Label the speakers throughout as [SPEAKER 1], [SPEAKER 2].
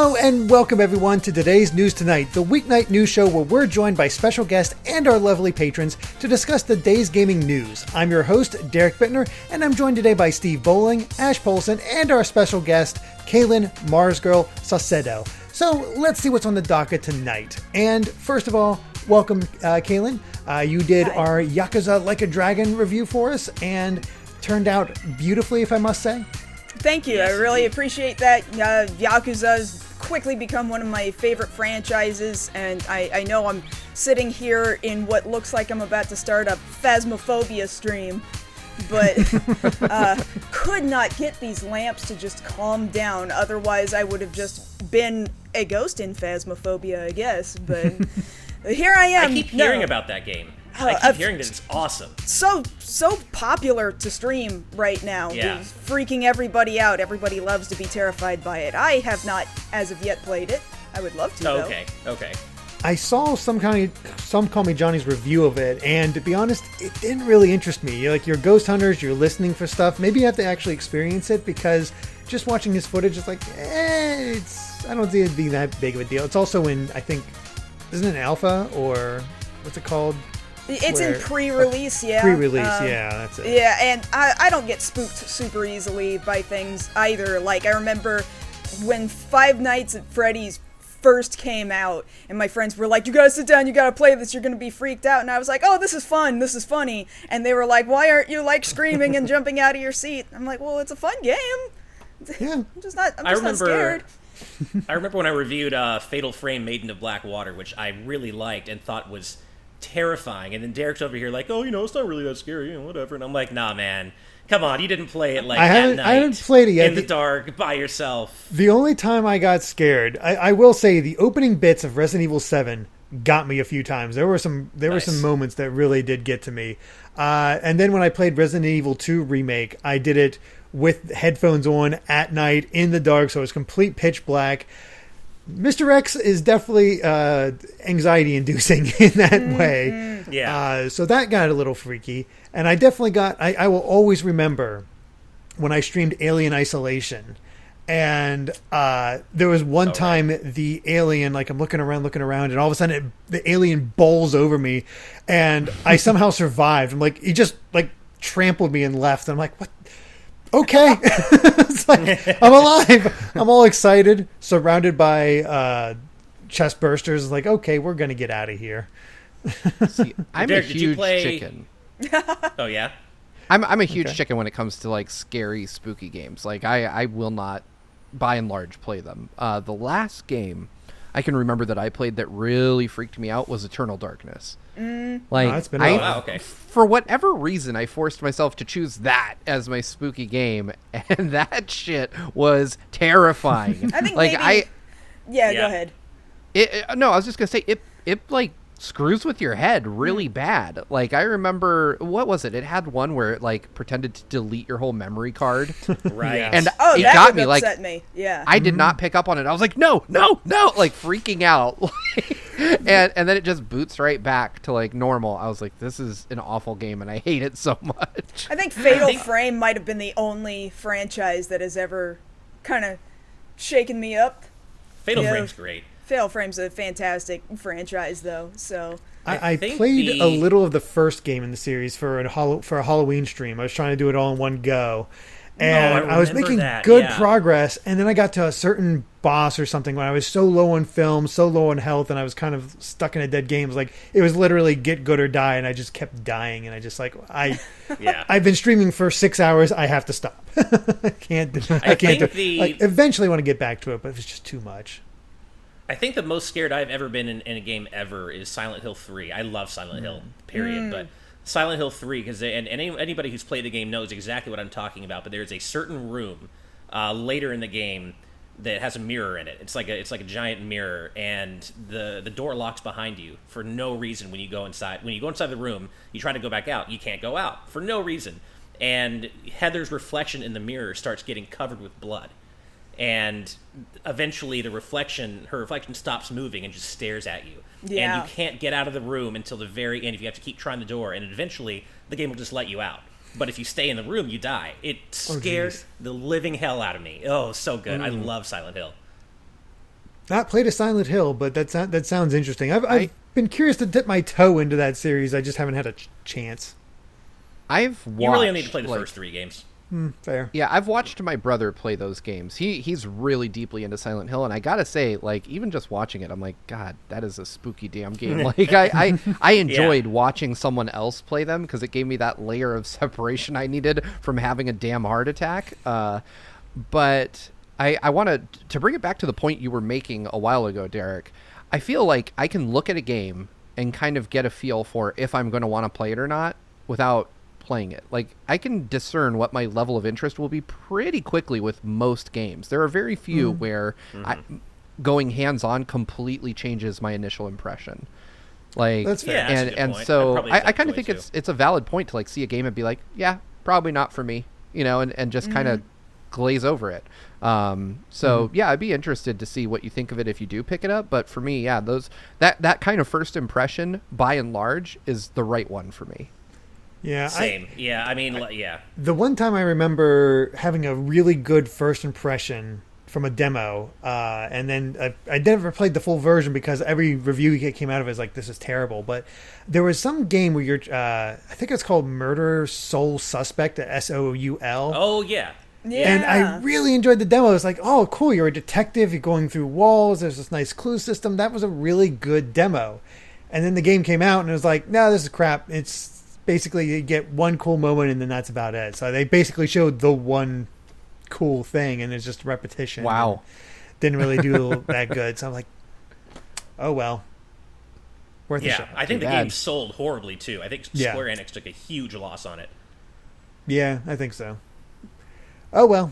[SPEAKER 1] Hello and welcome everyone to today's News Tonight, the weeknight news show where we're joined by special guests and our lovely patrons to discuss the day's gaming news. I'm your host, Derek Bittner, and I'm joined today by Steve Bowling, Ash Polson, and our special guest, Kaylyn, MarzGurl, Saucedo. So let's see what's on the docket tonight. And first of all, welcome Kaylyn. You did our Yakuza Like a Dragon review for us and turned out beautifully, if I must say.
[SPEAKER 2] Thank you. Yes, I really appreciate that. Yakuza's quickly become one of my favorite franchises, and I know I'm sitting here in what looks like I'm about to start a Phasmophobia stream, but could not get these lamps to just calm down. Otherwise, I would have just been a ghost in Phasmophobia, I guess. But here I am.
[SPEAKER 3] I keep hearing about that game. I keep hearing that it's awesome.
[SPEAKER 2] So popular to stream right now.
[SPEAKER 3] Yeah.
[SPEAKER 2] It's freaking everybody out. Everybody loves to be terrified by it. I have not, as of yet, played it. I would love to, though.
[SPEAKER 3] Okay.
[SPEAKER 1] I saw some Call Me Johnny's review of it, and to be honest, it didn't really interest me. You're ghost hunters, you're listening for stuff. Maybe you have to actually experience it, because just watching his footage is like, I don't see it being that big of a deal. It's also in, I think, isn't it alpha, or what's it called?
[SPEAKER 2] It's in pre-release, yeah.
[SPEAKER 1] Pre-release, yeah, that's it.
[SPEAKER 2] Yeah, and I don't get spooked super easily by things either. Like, I remember when Five Nights at Freddy's first came out, and my friends were like, you gotta sit down, you gotta play this, you're gonna be freaked out. And I was like, oh, this is fun, this is funny. And they were like, why aren't you, like, screaming and jumping out of your seat? I'm like, well, it's a fun game.
[SPEAKER 1] Yeah.
[SPEAKER 2] I'm just not scared.
[SPEAKER 3] I remember when I reviewed Fatal Frame Maiden of Black Water, which I really liked and thought was terrifying, and then Derek's over here like, oh, it's not really that scary, whatever. And I'm like, nah, man, come on, you didn't play it
[SPEAKER 1] I haven't played it yet
[SPEAKER 3] in the dark by yourself.
[SPEAKER 1] The only time I got scared, I will say, the opening bits of Resident Evil 7 got me a few times. There were some moments that really did get to me. And then when I played Resident Evil 2 remake, I did it with headphones on at night in the dark, so it was complete pitch black. Mr. X is definitely anxiety-inducing in that way.
[SPEAKER 3] Yeah.
[SPEAKER 1] So that got a little freaky. And I definitely I will always remember when I streamed Alien Isolation. And there was one time the alien, like I'm looking around, and all of a sudden the alien bowls over me. And I somehow survived. I'm like, he just like trampled me and left. And I'm like, what? Okay. It's like, I'm alive. I'm all excited, surrounded by chest bursters. It's like, okay, we're going to get out of here.
[SPEAKER 4] See, I'm
[SPEAKER 3] Derek,
[SPEAKER 4] a
[SPEAKER 3] did you
[SPEAKER 4] huge
[SPEAKER 3] play...
[SPEAKER 4] chicken.
[SPEAKER 3] Oh, yeah?
[SPEAKER 4] I'm a huge chicken when it comes to, like, scary, spooky games. Like, I will not, by and large, play them. The last game I can remember that I played that really freaked me out was Eternal Darkness. Like,
[SPEAKER 1] it's been a while.
[SPEAKER 3] Okay.
[SPEAKER 4] For whatever reason, I forced myself to choose that as my spooky game, and that shit was terrifying.
[SPEAKER 2] I think
[SPEAKER 4] like,
[SPEAKER 2] maybe... Yeah, go ahead.
[SPEAKER 4] No, I was just gonna say it like screws with your head really bad. Like, I remember, what was it? It had one where it like pretended to delete your whole memory card.
[SPEAKER 3] Right.
[SPEAKER 4] And it
[SPEAKER 2] that
[SPEAKER 4] got
[SPEAKER 2] would
[SPEAKER 4] me. Like,
[SPEAKER 2] upset me. Yeah.
[SPEAKER 4] I did not pick up on it. I was like, no, like freaking out. and then it just boots right back to like normal. I was like, this is an awful game and I hate it so much.
[SPEAKER 2] I think Fatal Frame might have been the only franchise that has ever kind of shaken me up.
[SPEAKER 3] Fatal Frame's great.
[SPEAKER 2] Fatal Frame's a fantastic franchise, though. So
[SPEAKER 1] I played a little of the first game in the series for a Halloween stream. I was trying to do it all in one go, and I was making good progress. And then I got to a certain boss or something when I was so low on film, so low on health, and I was kind of stuck in a dead game. It was like, it was literally get good or die, and I just kept dying. And I just like I've been streaming for 6 hours. I have to stop. I can't do it. Like, eventually I want to get back to it, but it's just too much.
[SPEAKER 3] I think the most scared I've ever been in a game ever is Silent Hill 3. I love Silent Hill, period. But Silent Hill 3, because anybody who's played the game knows exactly what I'm talking about. But there's a certain room later in the game that has a mirror in it. It's like a giant mirror, and the door locks behind you for no reason when you go inside. When you go inside the room, you try to go back out. You can't go out for no reason. And Heather's reflection in the mirror starts getting covered with blood. And eventually her reflection stops moving and just stares at you. Yeah. And you can't get out of the room until the very end if you have to keep trying the door, and eventually the game will just let you out. But if you stay in the room, you die. It scared the living hell out of me. Oh, so good. I love Silent Hill.
[SPEAKER 1] not played a Silent Hill, but that sounds interesting. I've been curious to dip my toe into that series. I just haven't had a chance.
[SPEAKER 4] I've watched.
[SPEAKER 3] You really need to play the first 3 games.
[SPEAKER 1] Fair.
[SPEAKER 4] Yeah, I've watched my brother play those games. He's really deeply into Silent Hill, and I gotta say, like, even just watching it, I'm like, God, that is a spooky damn game. Like, I enjoyed watching someone else play them because it gave me that layer of separation I needed from having a damn heart attack. But I want to bring it back to the point you were making a while ago, Derek. I feel like I can look at a game and kind of get a feel for if I'm going to want to play it or not without playing it. Like, I can discern what my level of interest will be pretty quickly with most games. There are very few where going hands-on completely changes my initial impression. Like,
[SPEAKER 1] that's fair.
[SPEAKER 4] And so I kind of think it's a valid point to like see a game and be like, yeah, probably not for me, and just kind of glaze over it. Yeah, I'd be interested to see what you think of it if you do pick it up. But for me, that kind of first impression, by and large, is the right one for me.
[SPEAKER 1] Yeah,
[SPEAKER 3] same.
[SPEAKER 1] The one time I remember having a really good first impression from a demo, and then I never played the full version because every review that came out of it is like, this is terrible. But there was some game where you're, I think it's called Murder Soul Suspect, SOUL.
[SPEAKER 3] Oh, yeah.
[SPEAKER 2] Yeah.
[SPEAKER 1] And I really enjoyed the demo. It was like, oh, cool, you're a detective, you're going through walls, there's this nice clue system. That was a really good demo. And then the game came out and it was like, no, this is crap. It's basically you get one cool moment and then that's about it. So they basically showed the one cool thing and it's just repetition.
[SPEAKER 4] Wow.
[SPEAKER 1] Didn't really do that good. So I'm like, oh well. Worth a shot.
[SPEAKER 3] I think the game sold horribly too. I think Square Enix took a huge loss on it.
[SPEAKER 1] Yeah, I think so. Oh well.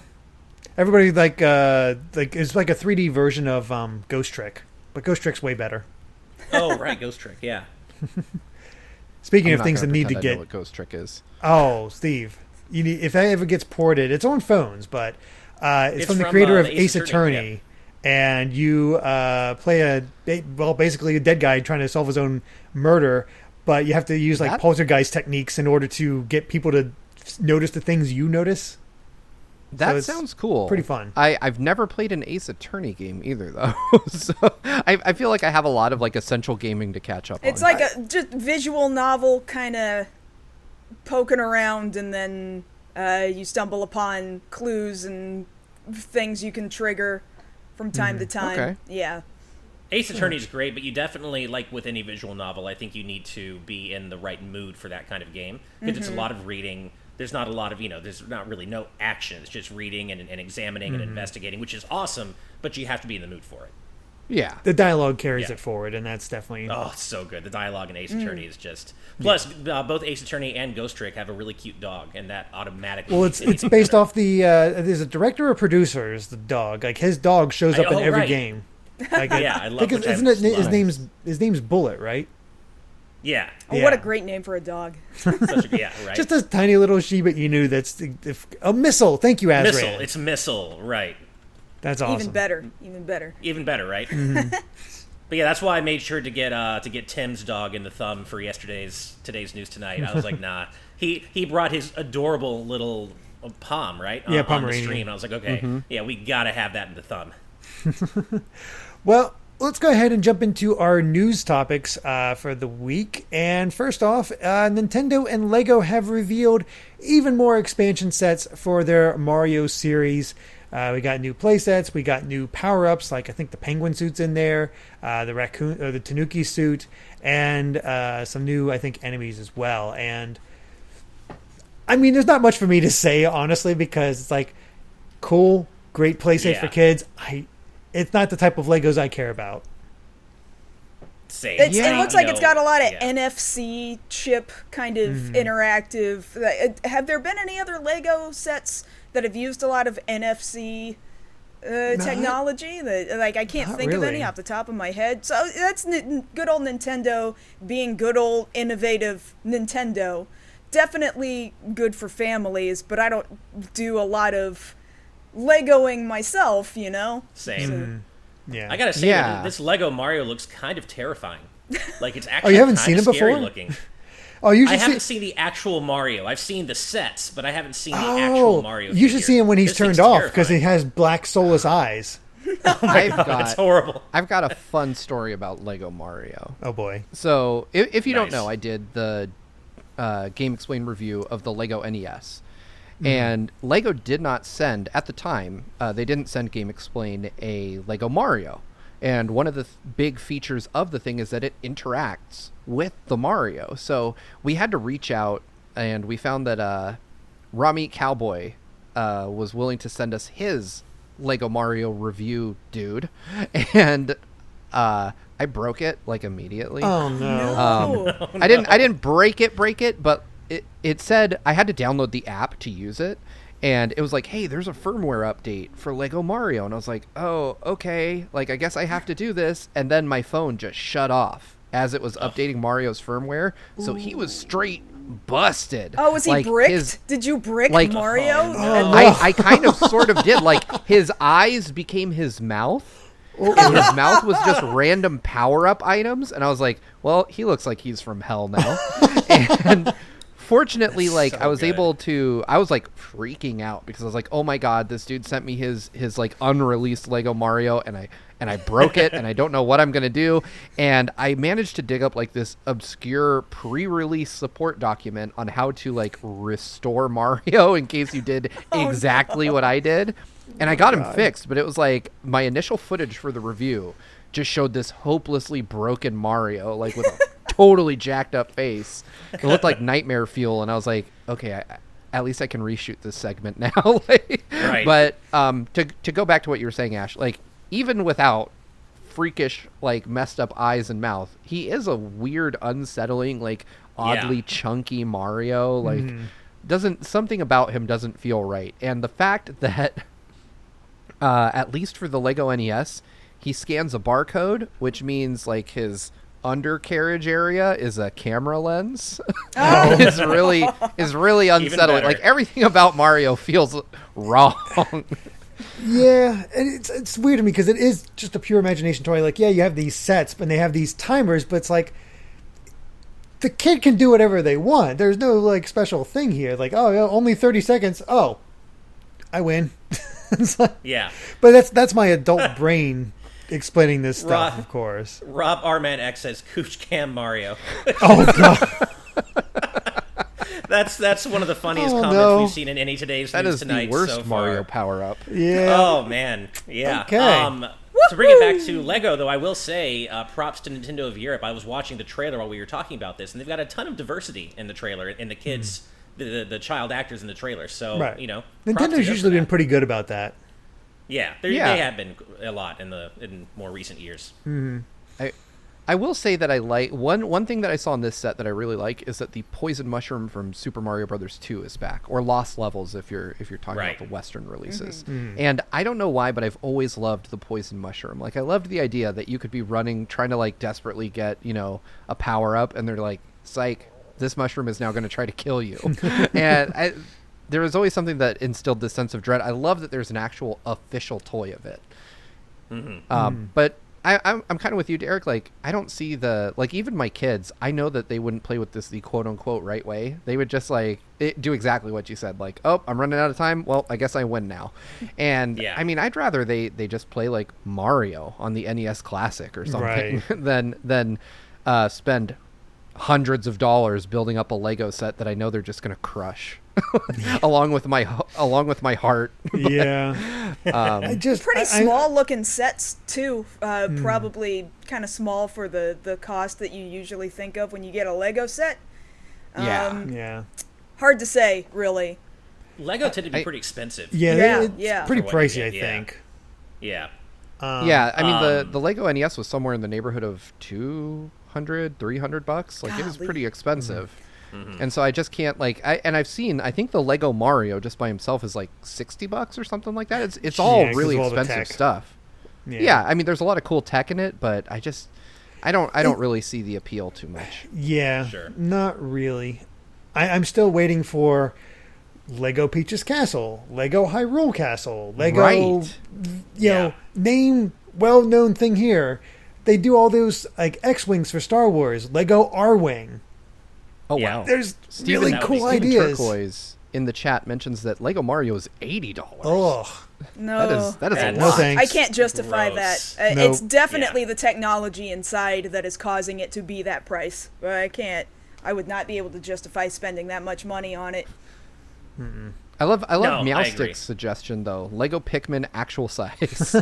[SPEAKER 1] Everybody like it's like a 3D version of Ghost Trick. But Ghost Trick's way better.
[SPEAKER 3] Oh right, Ghost Trick, yeah.
[SPEAKER 1] Speaking of things that need to
[SPEAKER 4] I
[SPEAKER 1] get
[SPEAKER 4] know what Ghost Trick is.
[SPEAKER 1] Oh, Steve. If that ever gets ported, it's on phones, but it's from the creator of Ace Attorney. And you play basically a dead guy trying to solve his own murder, but you have to use like poltergeist techniques in order to get people to notice the things you notice.
[SPEAKER 4] That sounds cool.
[SPEAKER 1] Pretty fun.
[SPEAKER 4] I've never played an Ace Attorney game either, though. So I feel like I have a lot of like essential gaming to catch up on.
[SPEAKER 2] It's like a just visual novel kind of poking around, and then you stumble upon clues and things you can trigger from time to time.
[SPEAKER 4] Okay.
[SPEAKER 2] Yeah.
[SPEAKER 3] Ace Attorney is great, but you definitely, like with any visual novel, I think you need to be in the right mood for that kind of game. Because it's a lot of reading. There's not a lot of, there's not really no action. It's just reading and examining and investigating, which is awesome, but you have to be in the mood for it.
[SPEAKER 1] Yeah. The dialogue carries it forward, and that's definitely...
[SPEAKER 3] Oh, it's so good. The dialogue in Ace Attorney is just... Plus, both Ace Attorney and Ghost Trick have a really cute dog, and that automatically...
[SPEAKER 1] Well, it's based off the... there's a director or producer is the dog. Like, his dog shows up in every game. Like,
[SPEAKER 3] I love it.
[SPEAKER 1] Isn't it his name's Bullet, right?
[SPEAKER 3] Yeah.
[SPEAKER 2] Oh, what a great name for a dog.
[SPEAKER 3] Right.
[SPEAKER 1] Just a tiny little Shiba Inu that's a Missile. Thank you, Azrael.
[SPEAKER 3] Missile. It's Missile, right.
[SPEAKER 1] That's awesome.
[SPEAKER 2] Even better,
[SPEAKER 3] right? But yeah, that's why I made sure to get Tim's dog in the thumb for today's news tonight. I was like, nah. He brought his adorable little Pom, right?
[SPEAKER 1] Yeah,
[SPEAKER 3] on
[SPEAKER 1] Pomeranian.
[SPEAKER 3] the stream. I was like, okay, yeah, we gotta have that in the thumb.
[SPEAKER 1] Well, let's go ahead and jump into our news topics for the week. And first off, Nintendo and LEGO have revealed even more expansion sets for their Mario series. We got new playsets, we got new power-ups, like I think the penguin suit's in there, the raccoon or the Tanuki suit, and some new, I think, enemies as well. And I mean, there's not much for me to say, honestly, because it's like cool, great playset for kids. It's not the type of Legos I care about.
[SPEAKER 3] Same.
[SPEAKER 2] It looks like it's got a lot of NFC chip kind of interactive. Have there been any other Lego sets that have used a lot of NFC technology? I can't think of any off the top of my head. So that's good old Nintendo being good old innovative Nintendo. Definitely good for families, but I don't do a lot of Legoing myself,
[SPEAKER 3] Same.
[SPEAKER 1] Yeah.
[SPEAKER 3] I gotta say, this Lego Mario looks kind of terrifying. Like, it's actually
[SPEAKER 1] you haven't seen it before?
[SPEAKER 3] looking.
[SPEAKER 1] Oh, you should
[SPEAKER 3] I haven't seen the actual Mario. I've seen the sets, but I haven't seen the actual Mario
[SPEAKER 1] You should see him when he's
[SPEAKER 3] this
[SPEAKER 1] turned
[SPEAKER 3] thing's
[SPEAKER 1] off, because he
[SPEAKER 3] terrifying.
[SPEAKER 1] has black soulless eyes.
[SPEAKER 3] It's horrible.
[SPEAKER 4] I've got a fun story about Lego Mario.
[SPEAKER 1] Oh boy.
[SPEAKER 4] So if you don't
[SPEAKER 3] Nice.
[SPEAKER 4] know, I did the Game Explain review of the Lego NES. And Lego did not send, at the time, they didn't send Game Explain a Lego Mario. And one of the big features of the thing is that it interacts with the Mario. So we had to reach out, and we found that Raw Meat Cowboy was willing to send us his Lego Mario review dude. And I broke it, like, immediately.
[SPEAKER 1] Oh no.
[SPEAKER 4] I didn't break it, but it said I had to download the app to use it, and it was like, hey, there's a firmware update for Lego Mario, and I was like, oh, okay, like I guess I have to do this, and then my phone just shut off as it was updating Mario's firmware. So he was straight busted.
[SPEAKER 2] Oh, was he
[SPEAKER 4] Like,
[SPEAKER 2] bricked? Did you brick Mario?
[SPEAKER 4] I kind of sort of did. Like, his eyes became his mouth, and his mouth was just random power-up items, and I was like, well, he looks like he's from hell now. And fortunately, like,
[SPEAKER 3] so
[SPEAKER 4] I was
[SPEAKER 3] good.
[SPEAKER 4] able to, I was like freaking out because I was like, oh my god, this dude sent me his like unreleased Lego Mario, and I broke it, and I don't know what I'm gonna do. And I managed to dig up like this obscure pre-release support document on how to like restore Mario in case you did exactly what I did. And I got him fixed, but it was like my initial footage for the review just showed this hopelessly broken Mario, like with a totally jacked up face. It looked like nightmare fuel, and I was like, okay, at least I can reshoot this segment now. Like,
[SPEAKER 3] Right.
[SPEAKER 4] But to go back to what you were saying, Ash, like even without freakish, like messed up eyes and mouth, he is a weird, unsettling, like oddly chunky Mario. Like something about him doesn't feel right. And the fact that at least for the Lego NES, he scans a barcode, which means like his undercarriage area is a camera lens. is really unsettling.
[SPEAKER 3] better.
[SPEAKER 4] Like everything about Mario feels wrong.
[SPEAKER 1] Yeah, and it's weird to me because it is just a pure imagination toy. Like, yeah, you have these sets, and they have these timers, but it's like the kid can do whatever they want. There's no like special thing here. Like, oh, yeah, only 30 seconds. Oh, I win. It's like,
[SPEAKER 3] Yeah.
[SPEAKER 1] but that's my adult brain explaining this stuff,
[SPEAKER 3] Rob-
[SPEAKER 1] of course.
[SPEAKER 3] Rob Arman X says Cooch Cam Mario.
[SPEAKER 1] Oh god.
[SPEAKER 3] That's one of the funniest
[SPEAKER 1] Oh,
[SPEAKER 3] comments
[SPEAKER 1] no.
[SPEAKER 3] we've seen in any today's
[SPEAKER 4] That
[SPEAKER 3] news
[SPEAKER 4] is
[SPEAKER 3] tonight
[SPEAKER 4] the worst
[SPEAKER 3] so
[SPEAKER 4] Mario
[SPEAKER 3] far.
[SPEAKER 4] power up.
[SPEAKER 1] Yeah.
[SPEAKER 3] Oh man, yeah.
[SPEAKER 1] Okay.
[SPEAKER 3] To bring it back to Lego, though, I will say props to Nintendo of Europe. I was watching the trailer while we were talking about this, and they've got a ton of diversity in the trailer, in the kids, the child actors in the trailer. So
[SPEAKER 1] Right.
[SPEAKER 3] you know, props to
[SPEAKER 1] Nintendo's
[SPEAKER 3] them for
[SPEAKER 1] usually been
[SPEAKER 3] that.
[SPEAKER 1] pretty good about that.
[SPEAKER 3] Yeah,
[SPEAKER 4] Yeah.
[SPEAKER 3] they have been a lot in more recent years.
[SPEAKER 4] I will say that I like one thing that I saw in this set that I really like is that the poison mushroom from Super Mario Brothers 2 is back, or Lost Levels if you're talking
[SPEAKER 3] Right.
[SPEAKER 4] about the Western releases. And I don't know why, but I've always loved the poison mushroom. Like I loved the idea that you could be running, trying to like desperately get a power up, and they're like, "Psych, this mushroom is now going to try to kill you." And there was always something that instilled this sense of dread. I love that there's an actual official toy of it. But I'm kind of with you, Derek. Like, I don't see even my kids, I know that they wouldn't play with this the quote unquote right way. They would just do exactly what you said. Like, oh, I'm running out of time. Well, I guess I win now. And
[SPEAKER 3] Yeah.
[SPEAKER 4] I mean, I'd rather they just play like Mario on the NES Classic or something than spend hundreds of dollars building up a Lego set that I know they're just going to crush along with my heart.
[SPEAKER 1] Yeah. I just
[SPEAKER 2] Pretty
[SPEAKER 1] I-
[SPEAKER 2] small looking sets too. Probably kind of small for the cost that you usually think of when you get a Lego set.
[SPEAKER 4] Yeah.
[SPEAKER 1] Yeah.
[SPEAKER 2] Hard to say, really.
[SPEAKER 3] Lego tend to be pretty expensive.
[SPEAKER 1] Yeah.
[SPEAKER 2] Yeah,
[SPEAKER 1] It's
[SPEAKER 2] yeah.
[SPEAKER 1] pretty
[SPEAKER 3] For what you
[SPEAKER 1] pricey,
[SPEAKER 3] get,
[SPEAKER 1] I
[SPEAKER 3] yeah.
[SPEAKER 1] think.
[SPEAKER 3] Yeah.
[SPEAKER 4] Yeah, I mean the Lego NES was somewhere in the neighborhood of $200-$300. Like it was
[SPEAKER 2] Golly.
[SPEAKER 4] pretty expensive. And so I just can't I think the Lego Mario just by himself is like $60 or something like that. It's all
[SPEAKER 1] Yeah, 'cause
[SPEAKER 4] really
[SPEAKER 1] of all the
[SPEAKER 4] expensive
[SPEAKER 1] tech.
[SPEAKER 4] stuff. Yeah, I mean there's a lot of cool tech in it, but I don't really see the appeal too much.
[SPEAKER 1] Yeah.
[SPEAKER 3] Sure.
[SPEAKER 1] Not really. I'm still waiting for Lego Peach's Castle, Lego Hyrule Castle, Lego,
[SPEAKER 4] Right.
[SPEAKER 1] you know, name well-known thing here. They do all those like X-Wings for Star Wars, Lego R-Wing.
[SPEAKER 4] Oh
[SPEAKER 3] Yeah.
[SPEAKER 4] wow.
[SPEAKER 1] There's
[SPEAKER 3] Steven,
[SPEAKER 1] really
[SPEAKER 3] that would
[SPEAKER 1] cool
[SPEAKER 3] be
[SPEAKER 4] Steven
[SPEAKER 1] ideas.
[SPEAKER 4] Turquoise in the chat mentions that Lego Mario is $80.
[SPEAKER 1] Ugh.
[SPEAKER 2] No.
[SPEAKER 4] That is a
[SPEAKER 3] And
[SPEAKER 1] No
[SPEAKER 4] lot.
[SPEAKER 1] thanks.
[SPEAKER 2] I can't justify
[SPEAKER 3] Gross.
[SPEAKER 2] that.
[SPEAKER 1] Nope.
[SPEAKER 2] It's definitely
[SPEAKER 3] Yeah.
[SPEAKER 2] the technology inside that is causing it to be that price. I would not be able to justify spending that much money on it.
[SPEAKER 4] I love
[SPEAKER 3] No, I agree.
[SPEAKER 4] Meowstick's suggestion though. Lego Pikmin actual size.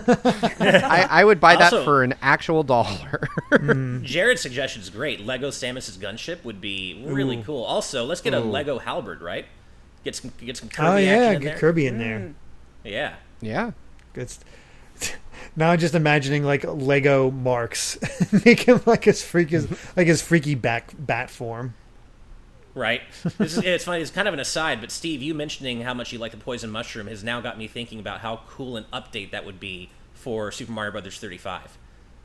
[SPEAKER 4] I would buy that
[SPEAKER 3] Also-
[SPEAKER 4] for an actual $1.
[SPEAKER 3] Jared's suggestion is great. Lego Samus's gunship would be really cool. Also, let's get a Lego halberd, right? Get some Kirby
[SPEAKER 1] Oh yeah,
[SPEAKER 3] action in
[SPEAKER 1] get
[SPEAKER 3] there.
[SPEAKER 1] Kirby in there.
[SPEAKER 3] Yeah.
[SPEAKER 4] Yeah.
[SPEAKER 1] Good. Now I'm just imagining like Lego Marks, make him like his freaky bat form.
[SPEAKER 3] Right. It's funny. It's kind of an aside, but Steve, you mentioning how much you like the poison mushroom has now got me thinking about how cool an update that would be for Super Mario Brothers 35.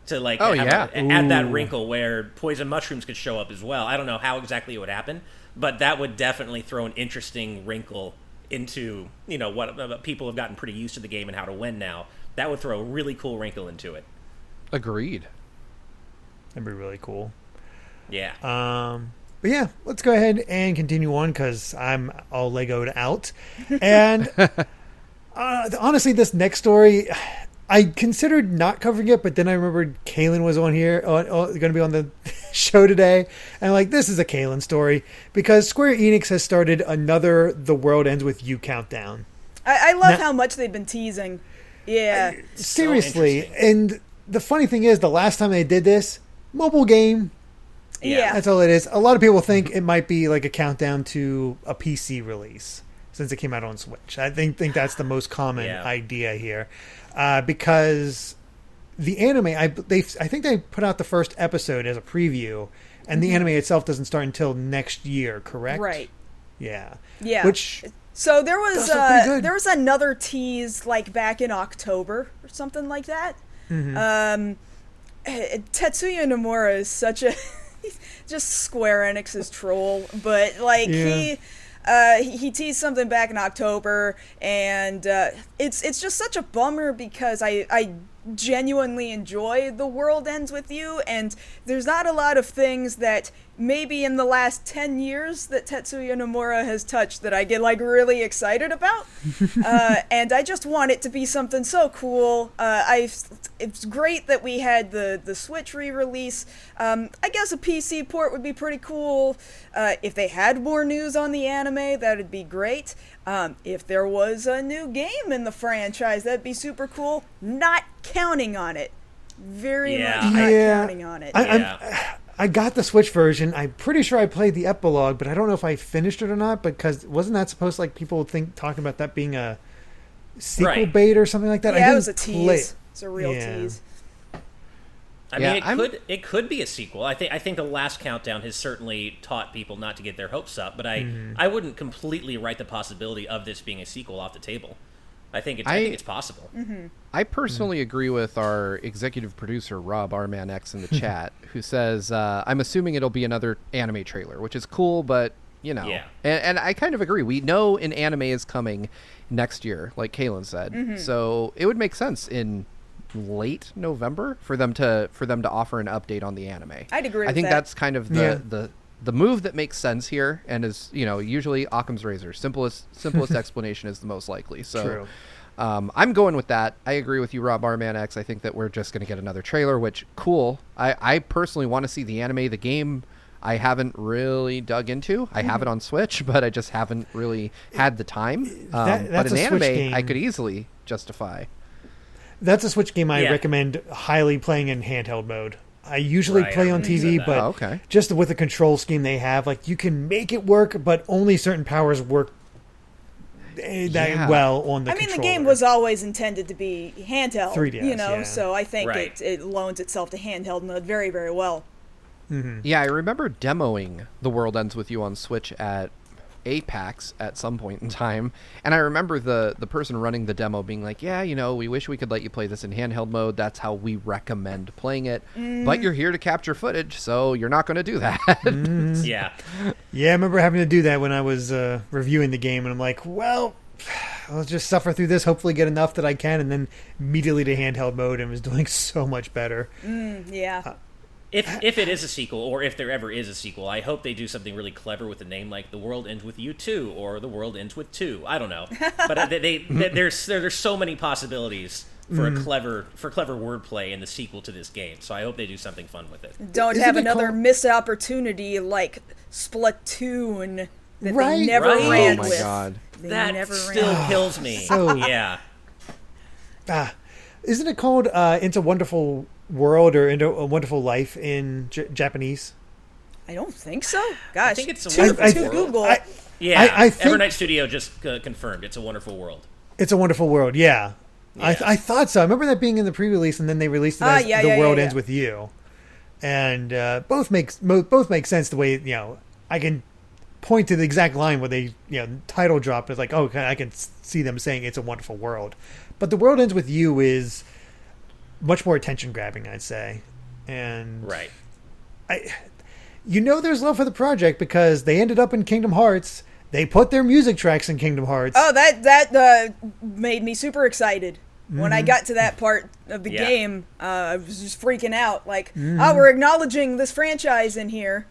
[SPEAKER 3] To like add that wrinkle where poison mushrooms could show up as well. I don't know how exactly it would happen, but that would definitely throw an interesting wrinkle into what people have gotten pretty used to the game and how to win now. That would throw a really cool wrinkle into it.
[SPEAKER 4] Agreed.
[SPEAKER 1] That'd be really cool.
[SPEAKER 3] Yeah.
[SPEAKER 1] But yeah, let's go ahead and continue on because I'm all Legoed out. And honestly, this next story, I considered not covering it, but then I remembered Kaylyn was on here, going to be on the show today. And like, this is a Kaylyn story because Square Enix has started another The World Ends With You countdown.
[SPEAKER 2] I love how much they've been teasing. Yeah.
[SPEAKER 1] Seriously.
[SPEAKER 3] interesting.
[SPEAKER 1] And the funny thing is, the last time they did this, mobile game.
[SPEAKER 2] Yeah.
[SPEAKER 1] That's all it is. A lot of people think it might be like a countdown to a PC release since it came out on Switch. I think that's the most common idea here, because the anime. I think they put out the first episode as a preview, and the anime itself doesn't start until next year. Correct?
[SPEAKER 2] Right.
[SPEAKER 1] Yeah.
[SPEAKER 2] Yeah.
[SPEAKER 1] Which
[SPEAKER 2] So there was
[SPEAKER 1] Those look pretty good.
[SPEAKER 2] there was another tease like back in October or something like that. Tetsuya Nomura is such a just Square Enix's troll, but like he teased something back in October, and it's just such a bummer because I genuinely enjoy The World Ends With You, and there's not a lot of things that maybe in the last 10 years that Tetsuya Nomura has touched that I get like really excited about. And I just want it to be something so cool. It's great that we had the Switch re-release. I guess a PC port would be pretty cool. If they had more news on the anime, that would be great. If there was a new game in the franchise, that'd be super cool. Not counting on it. Very much not counting on it.
[SPEAKER 1] I got the Switch version. I'm pretty sure I played the epilogue, but I don't know if I finished it or not because wasn't that supposed to, like, people talking about that being a sequel bait or something like that?
[SPEAKER 2] Yeah,
[SPEAKER 1] I
[SPEAKER 2] it was a tease. It's a real tease.
[SPEAKER 3] I mean, it could be a sequel. I think the last countdown has certainly taught people not to get their hopes up, but I wouldn't completely write the possibility of this being a sequel off the table. I think it's possible.
[SPEAKER 4] I personally agree with our executive producer Rob Arman X in the chat, who says, "I'm assuming it'll be another anime trailer, which is cool, but you know."
[SPEAKER 3] Yeah.
[SPEAKER 4] And I kind of agree. We know an anime is coming next year, like Kaylyn said, so it would make sense in late November for them to offer an update on the anime.
[SPEAKER 2] I'd agree.
[SPEAKER 4] I think
[SPEAKER 2] with that.
[SPEAKER 4] that's kind of the move that makes sense here, and is usually Occam's razor. Simplest explanation is the most likely. So.
[SPEAKER 1] True.
[SPEAKER 4] I'm going with that. I agree with you, Rob Arman X. I think that we're just going to get another trailer, which, cool. I personally want to see the anime. The game I haven't really dug into. I have it on Switch, but I just haven't really had the time. But an anime, I could easily justify.
[SPEAKER 1] That's a Switch game I recommend highly playing in handheld mode. I usually play on TV, but just with the control scheme they have, like, you can make it work, but only certain powers work well on the controller.
[SPEAKER 2] The game was always intended to be handheld,
[SPEAKER 1] 3DS,
[SPEAKER 2] so I think it loans itself to handheld mode very, very well.
[SPEAKER 4] Yeah, I remember demoing The World Ends With You on Switch at Apex at some point in time, and I remember the person running the demo being like, we wish we could let you play this in handheld mode. That's how we recommend playing it, but you're here to capture footage, so you're not going to do that.
[SPEAKER 3] Yeah,
[SPEAKER 1] I remember having to do that when I was reviewing the game, and I'm like, well, I'll just suffer through this, hopefully get enough that I can, and then immediately to handheld mode, and was doing so much better.
[SPEAKER 3] If it is a sequel, or if there ever is a sequel, I hope they do something really clever with the name, like The World Ends With You 2, or The World Ends With 2. I don't know. But there's so many possibilities for clever wordplay in the sequel to this game, so I hope they do something fun with it.
[SPEAKER 2] Don't have another missed opportunity like Splatoon that they never ran with.
[SPEAKER 4] Oh my god.
[SPEAKER 3] That still kills me.
[SPEAKER 1] So,
[SPEAKER 3] yeah.
[SPEAKER 1] Isn't it called Into Wonderful World or Into a Wonderful Life in Japanese?
[SPEAKER 2] I don't think so. Gosh,
[SPEAKER 3] I think it's a wonderful world.
[SPEAKER 2] Google.
[SPEAKER 1] I think
[SPEAKER 3] Evernight Studio just confirmed it's a wonderful world.
[SPEAKER 1] It's a Wonderful World, yeah. I thought so. I remember that being in the pre-release, and then they released it as The World Ends With You. And both make sense the way, I can point to the exact line where they, title drop. It's like, I can see them saying It's a Wonderful World. But The World Ends With You is much more attention-grabbing, I'd say. And
[SPEAKER 3] right.
[SPEAKER 1] There's love for the project because they ended up in Kingdom Hearts. They put their music tracks in Kingdom Hearts.
[SPEAKER 2] Oh, that made me super excited. When I got to that part of the game, I was just freaking out. Like, we're acknowledging this franchise in here.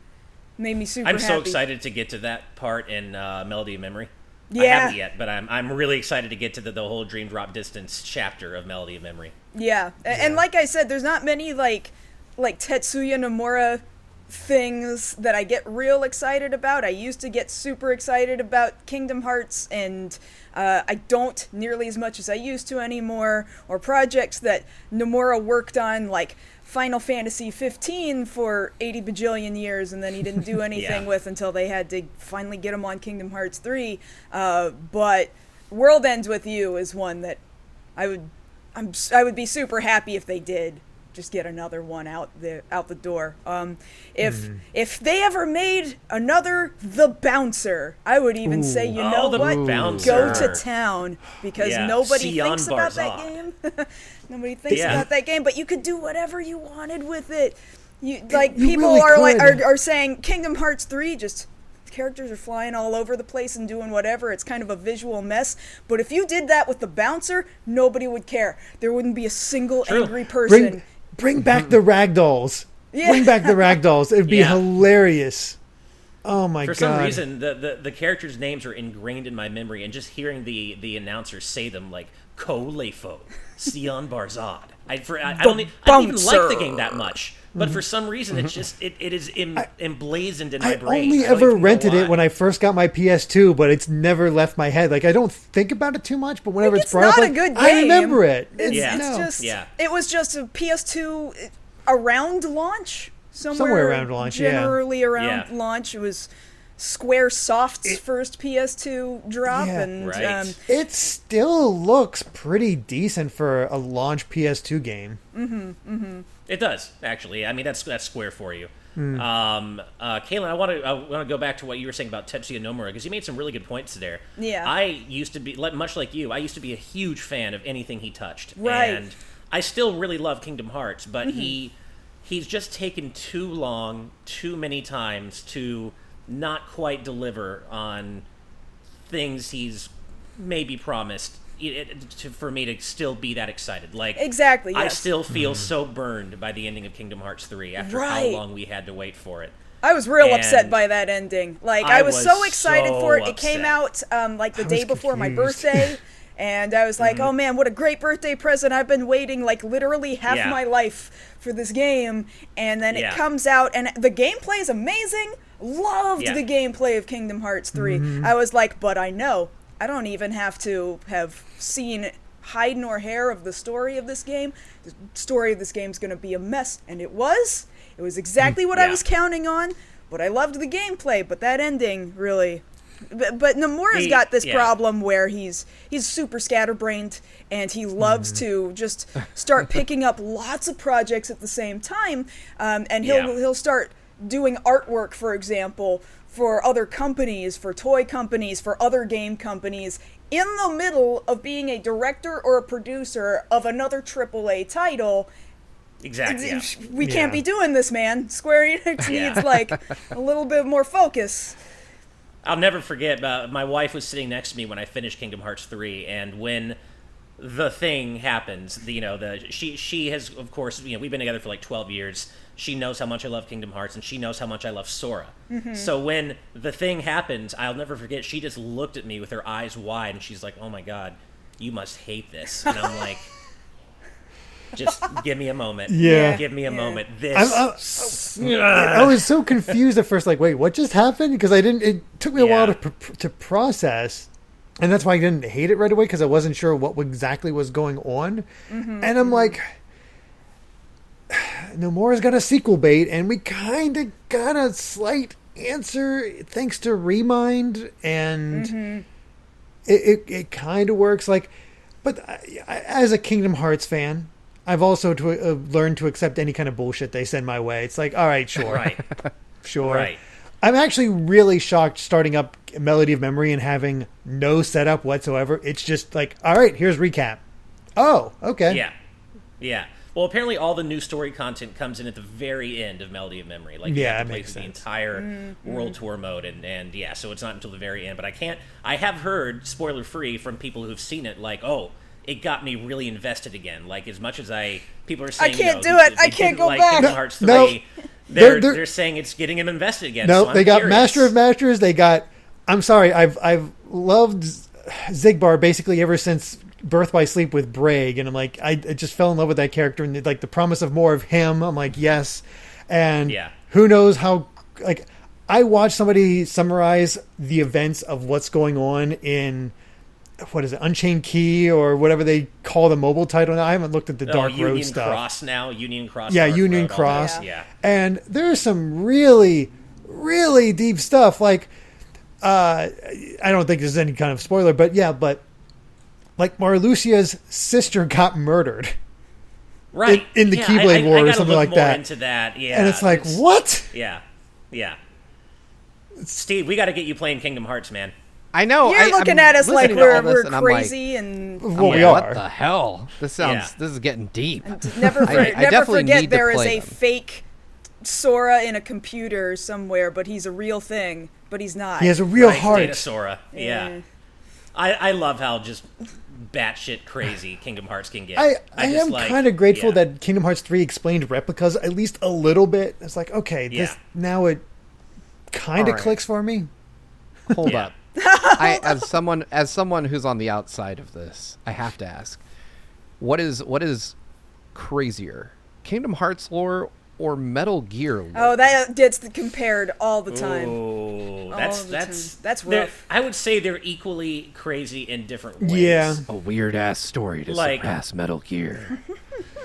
[SPEAKER 2] Made me super happy.
[SPEAKER 3] I'm so excited to get to that part in Melody of Memory.
[SPEAKER 2] Yeah.
[SPEAKER 3] I haven't yet, but I'm really excited to get to the whole Dream Drop Distance chapter of Melody of Memory.
[SPEAKER 2] Yeah. And like I said, there's not many like Tetsuya Nomura things that I get real excited about. I used to get super excited about Kingdom Hearts, and I don't nearly as much as I used to anymore. Or projects that Nomura worked on, like Final Fantasy 15 for 80 bajillion years, and then he didn't do anything with until they had to finally get him on Kingdom Hearts 3. But World Ends With You is one that I would be super happy if they did just get another one out the door. If they ever made another The Bouncer, I would even say, what?
[SPEAKER 3] Bouncer.
[SPEAKER 2] Go to town, because nobody thinks about that game. Nobody thinks about that game, but you could do whatever you wanted with it. People really are saying Kingdom Hearts 3 just characters are flying all over the place and doing whatever. It's kind of a visual mess. But if you did that with the Bouncer, nobody would care. There wouldn't be a single angry person.
[SPEAKER 1] Bring back the ragdolls.
[SPEAKER 2] Yeah.
[SPEAKER 1] Bring back the ragdolls. It'd be hilarious. Oh my god.
[SPEAKER 3] For some reason, the characters' names are ingrained in my memory, and just hearing the announcers say them, like Kolefo, Sion Barzad. I don't even like the game that much. But for some reason, it's just it is emblazoned in my brain.
[SPEAKER 1] I only ever rented it when I first got my PS2, but it's never left my head. Like, I don't think about it too much, but whenever it's brought up,
[SPEAKER 2] a good game.
[SPEAKER 1] I remember it.
[SPEAKER 2] It was just a PS2 around launch.
[SPEAKER 1] Somewhere around launch,
[SPEAKER 2] generally around launch. It was Squaresoft's first PS2 drop, and
[SPEAKER 1] it still looks pretty decent for a launch PS2 game.
[SPEAKER 3] It does, actually. I mean, that's Square for you. Kaylyn, I want to go back to what you were saying about Tetsuya Nomura, because you made some really good points there.
[SPEAKER 2] Yeah.
[SPEAKER 3] I used to be, much like you, I used to be a huge fan of anything he touched.
[SPEAKER 2] Right.
[SPEAKER 3] And I still really love Kingdom Hearts, but he's just taken too long, too many times to not quite deliver on things he's maybe promised for me to still be that excited. Like,
[SPEAKER 2] exactly, yes.
[SPEAKER 3] I still feel so burned by the ending of Kingdom Hearts 3 after how long we had to wait for it.
[SPEAKER 2] I was real upset by that ending. Like, I was so excited for it. It came out like the day before my birthday. And I was like, oh man, what a great birthday present. I've been waiting like literally half my life for this game. And then it comes out, and the gameplay is amazing. Loved the gameplay of Kingdom Hearts 3. I was like, but I know I don't even have to have seen hide nor hair of the story of this game. The story of this game is going to be a mess. And it was. It was exactly what I was counting on. But I loved the gameplay. But that ending, really. But Nomura's got this problem where he's super scatterbrained, and he loves to just start picking up lots of projects at the same time. And he'll start doing artwork, for example, for other companies, for toy companies, for other game companies, in the middle of being a director or a producer of another AAA title.
[SPEAKER 3] Exactly.
[SPEAKER 2] We can't be doing this, man. Square Enix needs like a little bit more focus.
[SPEAKER 3] I'll never forget, my wife was sitting next to me when I finished Kingdom Hearts 3, and when the thing happens, she has, of course, we've been together for like 12 years. She knows how much I love Kingdom Hearts, and she knows how much I love Sora. So when the thing happens, I'll never forget, she just looked at me with her eyes wide, and she's like, oh my God, you must hate this. And I'm like, just give me a moment.
[SPEAKER 1] Yeah.
[SPEAKER 3] Give me a moment.
[SPEAKER 1] I was so confused at first, like, wait, what just happened? Because it took me a while to process. And that's why I didn't hate it right away, because I wasn't sure what exactly was going on. And I'm like, Nomura's got a sequel bait, and we kind of got a slight answer thanks to Remind, and it kind of works. But as a Kingdom Hearts fan, I've also learned to accept any kind of bullshit they send my way. It's like, all right, sure.
[SPEAKER 3] Right.
[SPEAKER 1] Sure.
[SPEAKER 3] Right.
[SPEAKER 1] I'm actually really shocked starting up Melody of Memory and having no setup whatsoever. It's just like, all right, here's recap. Oh, okay.
[SPEAKER 3] Yeah. Yeah. Well, apparently all the new story content comes in at the very end of Melody of Memory. Like, you have to play through the entire World Tour mode, and yeah, so it's not until the very end. But I have heard, spoiler-free, from people who've seen it, like, oh, it got me really invested again. Like, as much as people are saying,
[SPEAKER 2] I can't do it. I can't go back.
[SPEAKER 3] Kingdom Hearts 3,
[SPEAKER 1] No.
[SPEAKER 3] they're saying it's getting him invested again.
[SPEAKER 1] No,
[SPEAKER 3] so
[SPEAKER 1] they got
[SPEAKER 3] curious.
[SPEAKER 1] Master of Masters. They got. I'm sorry. I've loved Zigbar basically ever since Birth by Sleep with Braig, and I'm like, I just fell in love with that character, and like the promise of more of him. I'm like, yes, and who knows how. Like, I watched somebody summarize the events of what's going on in. What is it, Unchained Key, or whatever they call the mobile title now? I haven't looked at the Dark Road stuff.
[SPEAKER 3] Union Cross.
[SPEAKER 1] Yeah,
[SPEAKER 3] Dark
[SPEAKER 1] Union
[SPEAKER 3] Road,
[SPEAKER 1] Cross.
[SPEAKER 3] Yeah.
[SPEAKER 1] And there's some really, really deep stuff. Like, I don't think there's any kind of spoiler, but like Marluxia's sister got murdered.
[SPEAKER 3] Right.
[SPEAKER 1] In the Keyblade War or something like that.
[SPEAKER 3] Into that. Yeah.
[SPEAKER 1] And it's like, what?
[SPEAKER 3] Yeah. Yeah. Steve, we got to get you playing Kingdom Hearts, man.
[SPEAKER 4] I know.
[SPEAKER 2] You're looking at us like we're crazy,
[SPEAKER 1] well, we are.
[SPEAKER 4] What the hell? This is getting deep.
[SPEAKER 2] Never forget there is a fake Sora in a computer somewhere, but he's a real thing, but he's not.
[SPEAKER 1] He has a real heart.
[SPEAKER 3] Data Sora. Yeah. I love how just batshit crazy Kingdom Hearts can get.
[SPEAKER 1] I am kind of grateful that Kingdom Hearts 3 explained replicas at least a little bit. It's like, okay, this now it kind of clicks for me.
[SPEAKER 4] Hold up. As someone who's on the outside of this, I have to ask, what is crazier, Kingdom Hearts lore or Metal Gear lore?
[SPEAKER 2] Oh, that gets compared all the time.
[SPEAKER 3] Oh, that's
[SPEAKER 2] rough.
[SPEAKER 3] I would say they're equally crazy in different ways.
[SPEAKER 1] Yeah,
[SPEAKER 4] a weird ass story to surpass Metal Gear.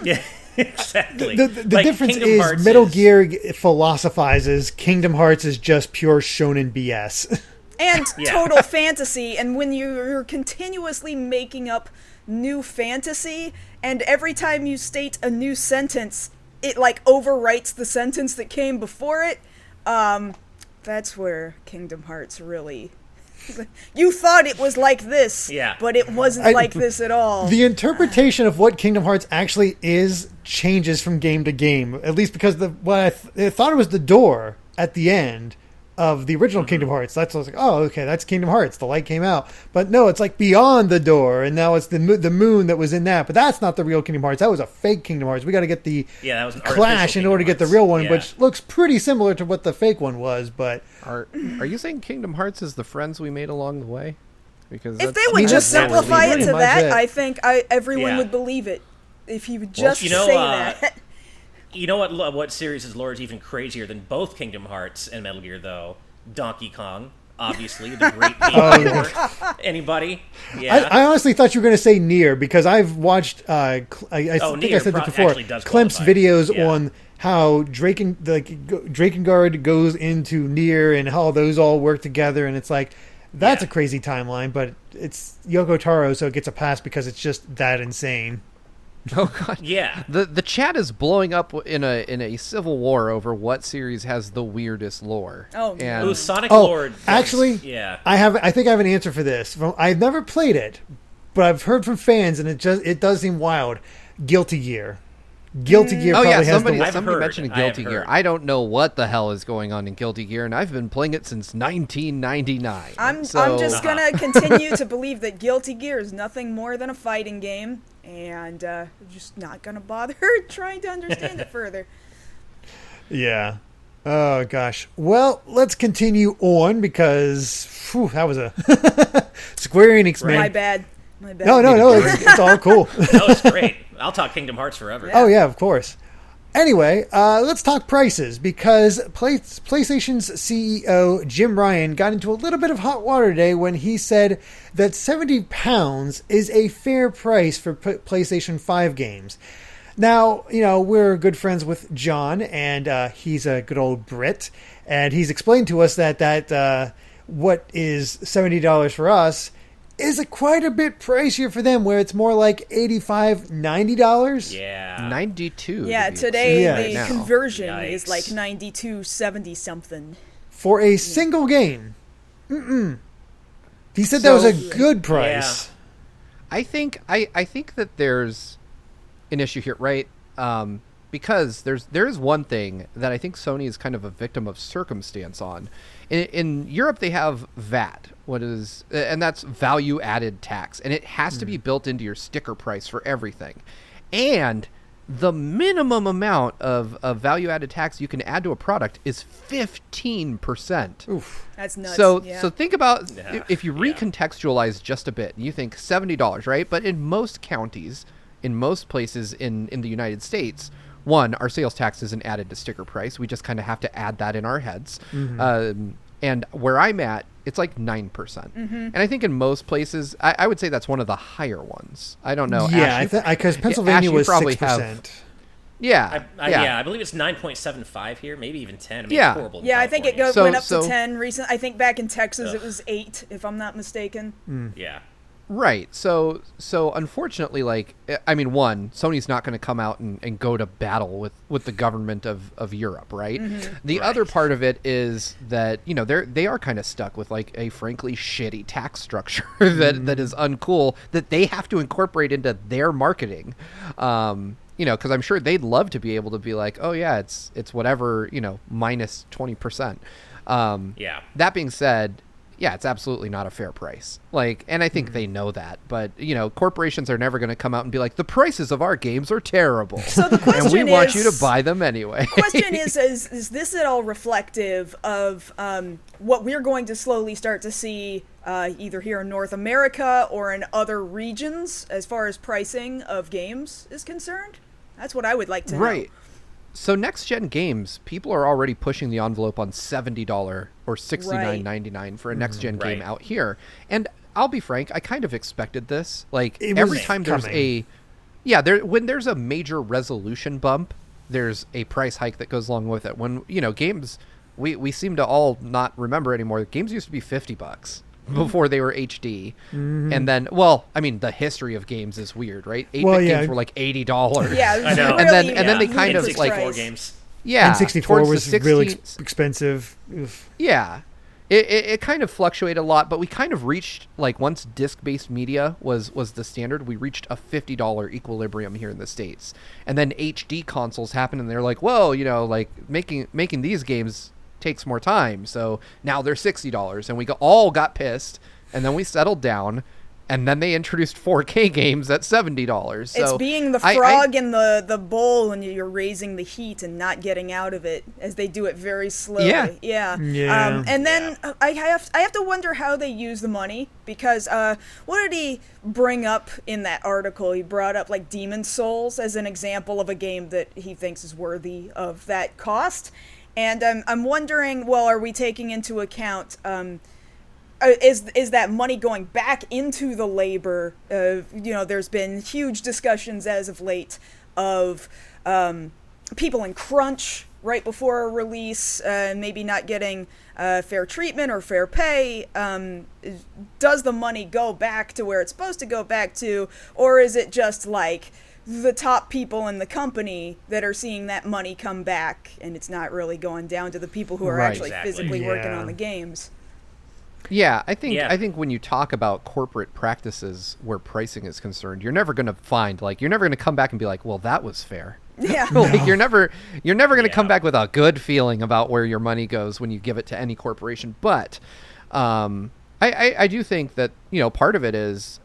[SPEAKER 3] Yeah. Exactly.
[SPEAKER 1] The difference
[SPEAKER 3] Kingdom
[SPEAKER 1] is
[SPEAKER 3] Hearts
[SPEAKER 1] Metal Gear philosophizes. Kingdom Hearts is just pure shonen BS.
[SPEAKER 2] And total fantasy, and when you're continuously making up new fantasy, and every time you state a new sentence, it like overwrites the sentence that came before it, that's where Kingdom Hearts really... You thought it was like this, but it wasn't like this at all.
[SPEAKER 1] The interpretation of what Kingdom Hearts actually is changes from game to game, at least because I thought it was the door at the end of the original Kingdom Hearts. That's what I was like, oh, okay, that's Kingdom Hearts. The light came out. But no, it's like beyond the door, and now it's the moon that was in that. But that's not the real Kingdom Hearts. That was a fake Kingdom Hearts. We got to get the
[SPEAKER 3] that was an
[SPEAKER 1] Clash in order to get the real one, which looks pretty similar to what the fake one was. But
[SPEAKER 4] are you saying Kingdom Hearts is the friends we made along the way? Because
[SPEAKER 2] if they would just simplify it to that, I think everyone would believe it. If he would just say that.
[SPEAKER 3] You know what series' lore is even crazier than both Kingdom Hearts and Metal Gear, though? Donkey Kong, obviously, the great game lore. Anybody? Yeah.
[SPEAKER 1] I honestly thought you were going to say Nier, because I've watched, I think I said this before, Clem's videos on how Drakengard goes into Nier and how those all work together, and it's like, that's a crazy timeline, but it's Yoko Taro, so it gets a pass because it's just that insane.
[SPEAKER 4] Oh god!
[SPEAKER 3] Yeah,
[SPEAKER 4] the chat is blowing up in a civil war over what series has the weirdest lore.
[SPEAKER 3] And Sonic lore.
[SPEAKER 1] Actually, I think I have an answer for this. I've never played it, but I've heard from fans, and it does seem wild. Guilty Gear. Guilty Gear
[SPEAKER 4] Oh
[SPEAKER 1] probably
[SPEAKER 4] yeah,
[SPEAKER 1] has
[SPEAKER 4] somebody
[SPEAKER 1] the
[SPEAKER 3] heard.
[SPEAKER 4] mentioned
[SPEAKER 3] I have
[SPEAKER 4] Guilty Gear.
[SPEAKER 3] heard.
[SPEAKER 4] I don't know what the hell is going on in Guilty Gear, and I've been playing it since 1999.
[SPEAKER 2] I'm
[SPEAKER 4] So-
[SPEAKER 2] just gonna continue to believe that Guilty Gear is nothing more than a fighting game, and just not gonna bother trying to understand it further.
[SPEAKER 1] Yeah. Oh gosh. Well, let's continue on because that was a Square Enix, man.
[SPEAKER 2] My bad.
[SPEAKER 1] No. It's all cool.
[SPEAKER 3] No, it's great. I'll talk Kingdom Hearts forever.
[SPEAKER 1] Oh yeah, of course. Anyway, let's talk prices because PlayStation's CEO Jim Ryan got into a little bit of hot water today when he said that £70 is a fair price for PlayStation 5 games. Now, we're good friends with John, and he's a good old Brit, and he's explained to us that what is $70 for us is quite a bit pricier for them, where it's more like $85, $90.
[SPEAKER 3] Yeah.
[SPEAKER 4] 92.
[SPEAKER 2] Yeah,
[SPEAKER 4] to be
[SPEAKER 2] today
[SPEAKER 4] exact
[SPEAKER 2] the
[SPEAKER 4] now.
[SPEAKER 2] conversion
[SPEAKER 3] Yikes.
[SPEAKER 2] is like 92.70 something.
[SPEAKER 1] For a single game. He said that was a good price.
[SPEAKER 4] I think that there's an issue here, right? Because there is one thing that I think Sony is kind of a victim of circumstance on. In Europe, they have VAT, and that's value added tax, and it has to be built into your sticker price for everything. And the minimum amount of value added tax you can add to a product is 15%.
[SPEAKER 1] Oof.
[SPEAKER 2] That's nuts.
[SPEAKER 4] So
[SPEAKER 2] yeah.
[SPEAKER 4] so think about
[SPEAKER 3] Yeah.
[SPEAKER 4] if you recontextualize just a bit, you think $70, right? But in most counties, in most places in the United States, one, our sales tax isn't added to sticker price. We just kind of have to add that in our heads. And where I'm at, it's like 9%. And I think in most places, I would say that's one of the higher ones. I don't know.
[SPEAKER 1] Yeah,
[SPEAKER 4] Ash,
[SPEAKER 1] because Pennsylvania
[SPEAKER 4] Ash, you
[SPEAKER 1] was
[SPEAKER 4] probably
[SPEAKER 1] 6%.
[SPEAKER 4] Yeah,
[SPEAKER 3] I believe it's 9.75 here, maybe even 10. I mean,
[SPEAKER 4] Yeah.
[SPEAKER 3] it's horrible in
[SPEAKER 2] Yeah, I think it
[SPEAKER 3] California.
[SPEAKER 2] went up
[SPEAKER 4] So-
[SPEAKER 2] to 10 recent. I think back in Texas it
[SPEAKER 3] Ugh.
[SPEAKER 2] was 8, if I'm not mistaken.
[SPEAKER 3] Yeah.
[SPEAKER 4] Right. So unfortunately, one, Sony's not going to come out and go to battle with the government of Europe, right? The other part of it is that, they are kind of stuck with like a frankly shitty tax structure that is uncool that they have to incorporate into their marketing. Because I'm sure they'd love to be able to be like, oh yeah, it's whatever, minus 20%.
[SPEAKER 3] Yeah.
[SPEAKER 4] That being said, yeah, it's absolutely not a fair price. And I think they know that, but corporations are never going to come out and be like, the prices of our games are terrible.
[SPEAKER 2] So the question
[SPEAKER 4] and we want you to
[SPEAKER 2] is-
[SPEAKER 4] buy them anyway.
[SPEAKER 2] Question is this at all reflective of what we're going to slowly start to see either here in North America or in other regions as far as pricing of games is concerned? That's what I would like to know.
[SPEAKER 4] Right. So next gen games, people are already pushing the envelope on $70 or $69.99 for a next gen game
[SPEAKER 3] Right.
[SPEAKER 4] out here. And I'll be frank, I kind of expected this.
[SPEAKER 1] It
[SPEAKER 4] Every
[SPEAKER 1] was
[SPEAKER 4] time there's
[SPEAKER 1] coming.
[SPEAKER 4] when there's a major resolution bump, there's a price hike that goes along with it. When, games, we seem to all not remember anymore. Games used to be $50 before they were HD. And then, the history of games is weird, right? 8-bit games were like $80.
[SPEAKER 2] Yeah, it was
[SPEAKER 3] I know.
[SPEAKER 2] really,
[SPEAKER 4] And then they kind of,
[SPEAKER 2] ridiculous
[SPEAKER 4] like-
[SPEAKER 3] N64
[SPEAKER 2] price.
[SPEAKER 3] games.
[SPEAKER 4] Yeah.
[SPEAKER 1] N64
[SPEAKER 4] towards
[SPEAKER 1] was
[SPEAKER 4] the
[SPEAKER 1] really
[SPEAKER 4] 16
[SPEAKER 1] expensive. Oof.
[SPEAKER 4] Yeah. It kind of fluctuated a lot, but we kind of reached, once disc-based media was the standard, we reached a $50 equilibrium here in the States. And then HD consoles happened, and they're like, whoa, making these games takes more time. So now they're $60, and we all got pissed, and then we settled down, and then they introduced 4K games at $70. So
[SPEAKER 2] It's being the
[SPEAKER 4] I-
[SPEAKER 2] frog in the bowl when you're raising the heat and not getting out of it, as they do it very slowly.
[SPEAKER 1] Yeah.
[SPEAKER 2] And then I have to wonder how they use the money, because what did he bring up in that article? He brought up like Demon's Souls as an example of a game that he thinks is worthy of that cost. And I'm wondering, well, are we taking into account is that money going back into the labor? There's been huge discussions as of late of people in crunch right before a release, maybe not getting fair treatment or fair pay. Does the money go back to where it's supposed to go back to, or is it just like the top people in the company that are seeing that money come back, and it's not really going down to the people who are
[SPEAKER 4] Right.
[SPEAKER 2] actually
[SPEAKER 3] Exactly.
[SPEAKER 2] physically working
[SPEAKER 1] Yeah.
[SPEAKER 2] on the games?
[SPEAKER 4] Yeah, I think
[SPEAKER 3] Yeah.
[SPEAKER 4] I think when you talk about corporate practices where pricing is concerned, you're never going to come back and be like, well, that was fair.
[SPEAKER 2] Yeah.
[SPEAKER 4] Like you're never going to come
[SPEAKER 3] Yeah.
[SPEAKER 4] back with a good feeling about where your money goes when you give it to any corporation. But I do think that, part of it is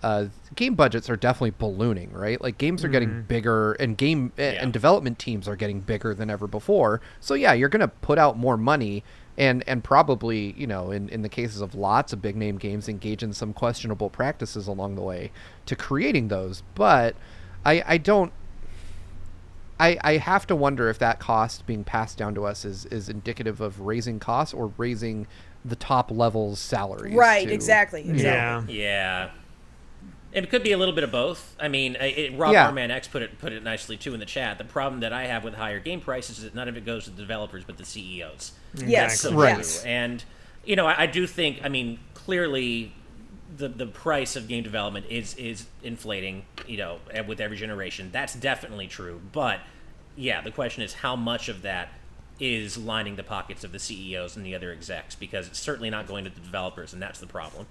[SPEAKER 4] game budgets are definitely ballooning, right? Like games are getting bigger, and and development teams are getting bigger than ever before. So yeah, you're going to put out more money, and probably, in the cases of lots of big name games, engage in some questionable practices along the way to creating those. But I have to wonder if that cost being passed down to us is indicative of raising costs or raising the top level's salaries.
[SPEAKER 2] Right,
[SPEAKER 4] to-
[SPEAKER 2] exactly.
[SPEAKER 1] Yeah.
[SPEAKER 3] Yeah. It could be a little bit of both. I mean, Rob
[SPEAKER 4] Yeah.
[SPEAKER 3] Arman X put it nicely too in the chat. The problem that I have with higher game prices is that none of it goes to the developers but the CEOs.
[SPEAKER 2] Yes,
[SPEAKER 3] So
[SPEAKER 4] Right.
[SPEAKER 2] yes.
[SPEAKER 3] And I do think, clearly the price of game development is inflating, with every generation. That's definitely true. But yeah, the question is how much of that is lining the pockets of the CEOs and the other execs, because it's certainly not going to the developers, and that's the problem.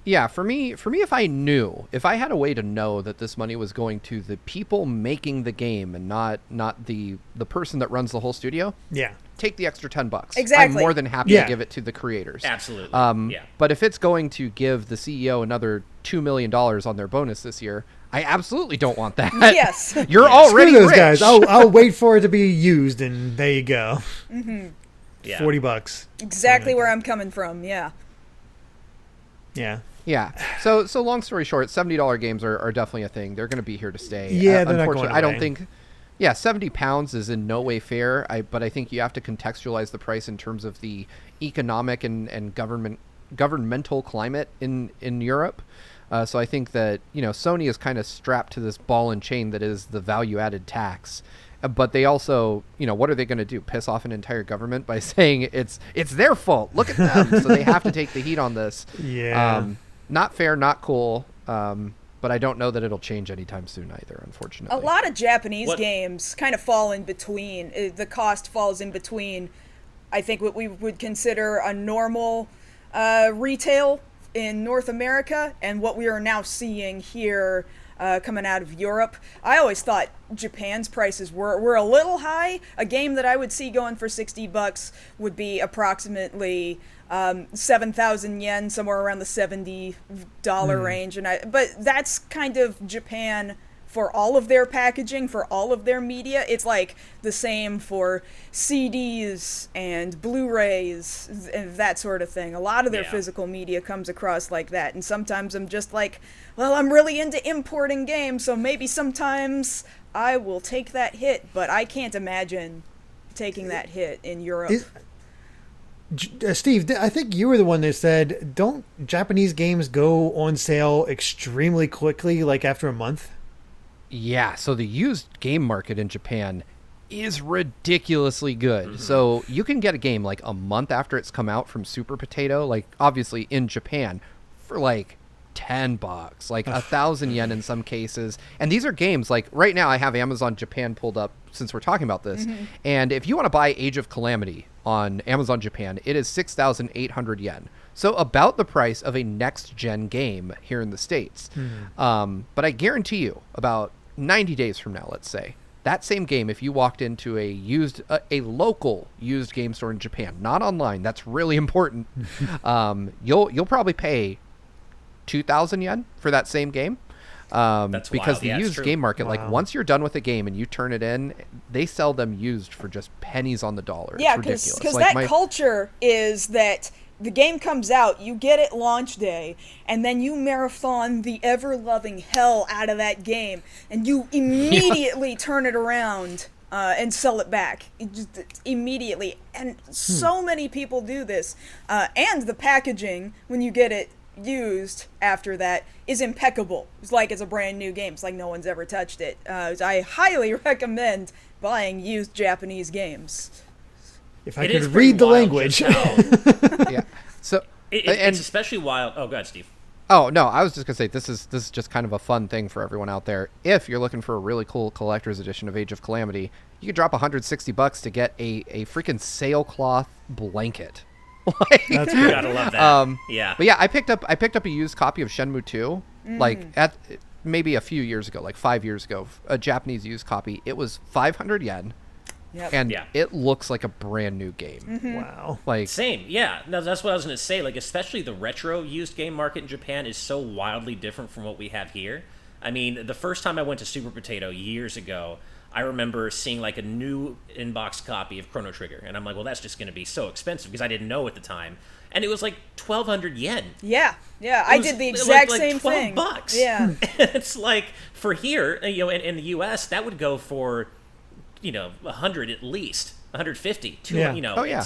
[SPEAKER 4] Yeah, for me, if I had a way to know that this money was going to the people making the game and not the person that runs the whole studio,
[SPEAKER 1] Yeah.
[SPEAKER 4] take the extra $10.
[SPEAKER 2] Exactly.
[SPEAKER 4] I'm more than happy
[SPEAKER 1] Yeah.
[SPEAKER 4] to give it to the creators.
[SPEAKER 3] Absolutely. Yeah.
[SPEAKER 4] But if it's going to give the CEO another $2 million on their bonus this year, I absolutely don't want that.
[SPEAKER 2] Yes.
[SPEAKER 4] You're
[SPEAKER 3] Yeah.
[SPEAKER 4] already
[SPEAKER 1] Screw those
[SPEAKER 4] rich.
[SPEAKER 1] guys. I'll wait for it to be used, and there you go.
[SPEAKER 3] Yeah.
[SPEAKER 1] $40.
[SPEAKER 2] Exactly where I'm coming from. Yeah.
[SPEAKER 1] Yeah.
[SPEAKER 4] Yeah. So long story short, $70 games are definitely a thing. They're going to be here to stay.
[SPEAKER 1] Yeah, they're not
[SPEAKER 4] unfortunately,
[SPEAKER 1] going
[SPEAKER 4] I don't
[SPEAKER 1] away.
[SPEAKER 4] think. Yeah, £70 is in no way fair. But I think you have to contextualize the price in terms of the economic and governmental climate in Europe. So I think that Sony is kind of strapped to this ball and chain that is the value-added tax. But they also, what are they going to do? Piss off an entire government by saying it's their fault? Look at them. So they have to take the heat on this.
[SPEAKER 1] Yeah.
[SPEAKER 4] Not fair, not cool. But I don't know that it'll change anytime soon either, unfortunately.
[SPEAKER 2] A lot of Japanese
[SPEAKER 3] What-
[SPEAKER 2] games kind of fall in between. The cost falls in between, I think, what we would consider a normal retail in North America and what we are now seeing here coming out of Europe. I always thought Japan's prices were a little high. A game that I would see going for $60 would be approximately 7,000 yen, somewhere around the $70 range. But that's kind of Japan for all of their packaging, for all of their media. It's like the same for CDs and Blu-rays and that sort of thing. A lot of their
[SPEAKER 3] Yeah.
[SPEAKER 2] physical media comes across like that, and sometimes I'm just like, well, I'm really into importing games, so maybe sometimes I will take that hit, but I can't imagine taking that hit in Europe.
[SPEAKER 1] Steve, I think you were the one that said, don't Japanese games go on sale extremely quickly, like after a month?
[SPEAKER 4] Yeah, so the used game market in Japan is ridiculously good.
[SPEAKER 3] Mm-hmm.
[SPEAKER 4] So you can get a game like a month after it's come out from Super Potato, like obviously in Japan, for like $10, like 1,000 yen in some cases. And these are games like right now I have Amazon Japan pulled up since we're talking about this. And if you want to buy Age of Calamity on Amazon Japan, it is 6,800 yen. So about the price of a next-gen game here in the States. But I guarantee you, about 90 days from now, let's say, that same game, if you walked into a local used game store in Japan, not online, that's really important, you'll probably pay 2,000 yen for that same game.
[SPEAKER 3] That's
[SPEAKER 4] because
[SPEAKER 3] wild.
[SPEAKER 4] the
[SPEAKER 3] Yeah, it's
[SPEAKER 4] used
[SPEAKER 3] true.
[SPEAKER 4] game market,
[SPEAKER 1] Wow.
[SPEAKER 4] like once you're done with a game and you turn it in, they sell them used for just pennies on the dollar.
[SPEAKER 2] Yeah,
[SPEAKER 4] It's ridiculous.
[SPEAKER 2] because
[SPEAKER 4] Like
[SPEAKER 2] that culture is that the game comes out, you get it launch day, and then you marathon the ever-loving hell out of that game, and you immediately turn it around and sell it back. Immediately. And so many people do this. And the packaging, when you get it used after that, is impeccable. It's like it's a brand new game. It's like no one's ever touched it. I highly recommend buying used Japanese games.
[SPEAKER 1] If I
[SPEAKER 3] It is
[SPEAKER 1] could
[SPEAKER 3] pretty
[SPEAKER 1] read the
[SPEAKER 3] wild
[SPEAKER 1] language.
[SPEAKER 3] just how-
[SPEAKER 4] Yeah. So and
[SPEAKER 3] it's especially wild. Oh, go ahead, Steve.
[SPEAKER 4] oh no, I was just gonna say this is just kind of a fun thing for everyone out there. If you're looking for a really cool collector's edition of Age of Calamity, you could drop $160 to get a freaking sailcloth blanket. Like,
[SPEAKER 1] That's
[SPEAKER 3] You
[SPEAKER 1] good.
[SPEAKER 3] gotta love that. Yeah.
[SPEAKER 4] But yeah, I picked up a used copy of Shenmue 2, like maybe a few years ago, like 5 years ago, a Japanese used copy. It was 500 yen.
[SPEAKER 2] Yep.
[SPEAKER 4] And it looks like a brand new game.
[SPEAKER 2] Mm-hmm.
[SPEAKER 1] Wow.
[SPEAKER 4] Like
[SPEAKER 3] same, yeah. No, that's what I was going to say. Like, especially the retro used game market in Japan is so wildly different from what we have here. I mean, the first time I went to Super Potato years ago, I remember seeing like a new in-box copy of Chrono Trigger, and I'm like, well, that's just going to be so expensive because I didn't know at the time, and it was like 1,200 yen.
[SPEAKER 2] Yeah, I did the exact same thing.
[SPEAKER 3] $12.
[SPEAKER 2] Yeah,
[SPEAKER 3] it's like for here, in the U.S., that would go for 100 at least, 150, 200,
[SPEAKER 1] Yeah.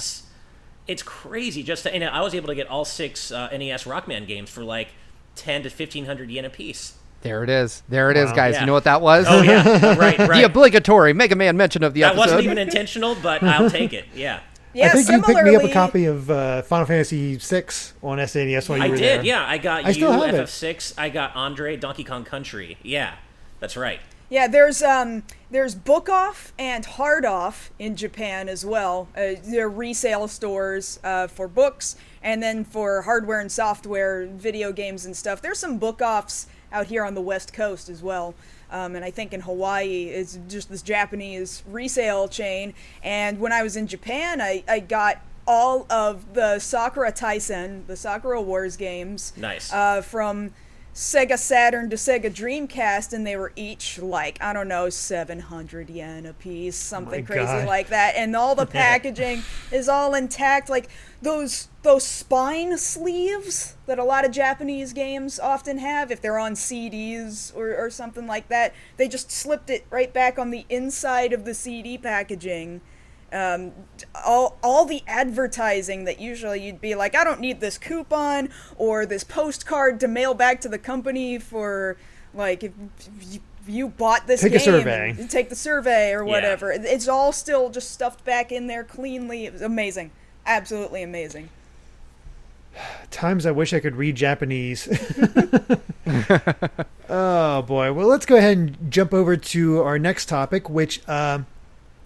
[SPEAKER 3] It's crazy. I was able to get all 6 NES Rockman games for like 10 to 1,500 yen a piece.
[SPEAKER 4] there it is, guys.
[SPEAKER 3] Yeah.
[SPEAKER 4] You know what that was?
[SPEAKER 3] Oh yeah, right.
[SPEAKER 4] The obligatory Mega Man mention of the
[SPEAKER 3] That
[SPEAKER 4] episode.
[SPEAKER 3] wasn't even intentional, but I'll take it. Yeah.
[SPEAKER 2] yeah.
[SPEAKER 1] I think you
[SPEAKER 2] Similarly,
[SPEAKER 1] picked me up a copy of Final Fantasy VI on SNES while you
[SPEAKER 3] I
[SPEAKER 1] were
[SPEAKER 3] did.
[SPEAKER 1] there.
[SPEAKER 3] Yeah, I got
[SPEAKER 1] I still have it.
[SPEAKER 3] FF6. I got Andre Donkey Kong Country. Yeah, that's right.
[SPEAKER 2] Yeah, there's book off and hard off in Japan as well. There are resale stores for books, and then for hardware and software, video games and stuff. There's some book offs out here on the West Coast as well. And I think in Hawaii, it's just this Japanese resale chain. And when I was in Japan, I got all of the Sakura Taisen, the Sakura Wars games.
[SPEAKER 3] Nice.
[SPEAKER 2] From Sega Saturn to Sega Dreamcast, and they were each like, I don't know, 700 yen a piece, something crazy
[SPEAKER 1] God.
[SPEAKER 2] like that. And all the packaging is all intact. Like those spine sleeves that a lot of Japanese games often have, if they're on CDs or something like that, they just slipped it right back on the inside of the CD packaging. All the advertising that usually you'd be like, I don't need this coupon or this postcard to mail back to the company for, like, if you bought this
[SPEAKER 1] Take a
[SPEAKER 2] game,
[SPEAKER 1] survey.
[SPEAKER 2] and take the survey or whatever. It's all still just stuffed back in there cleanly. It was amazing. Absolutely amazing.
[SPEAKER 1] Times I wish I could read Japanese. Oh boy. Well, let's go ahead and jump over to our next topic, which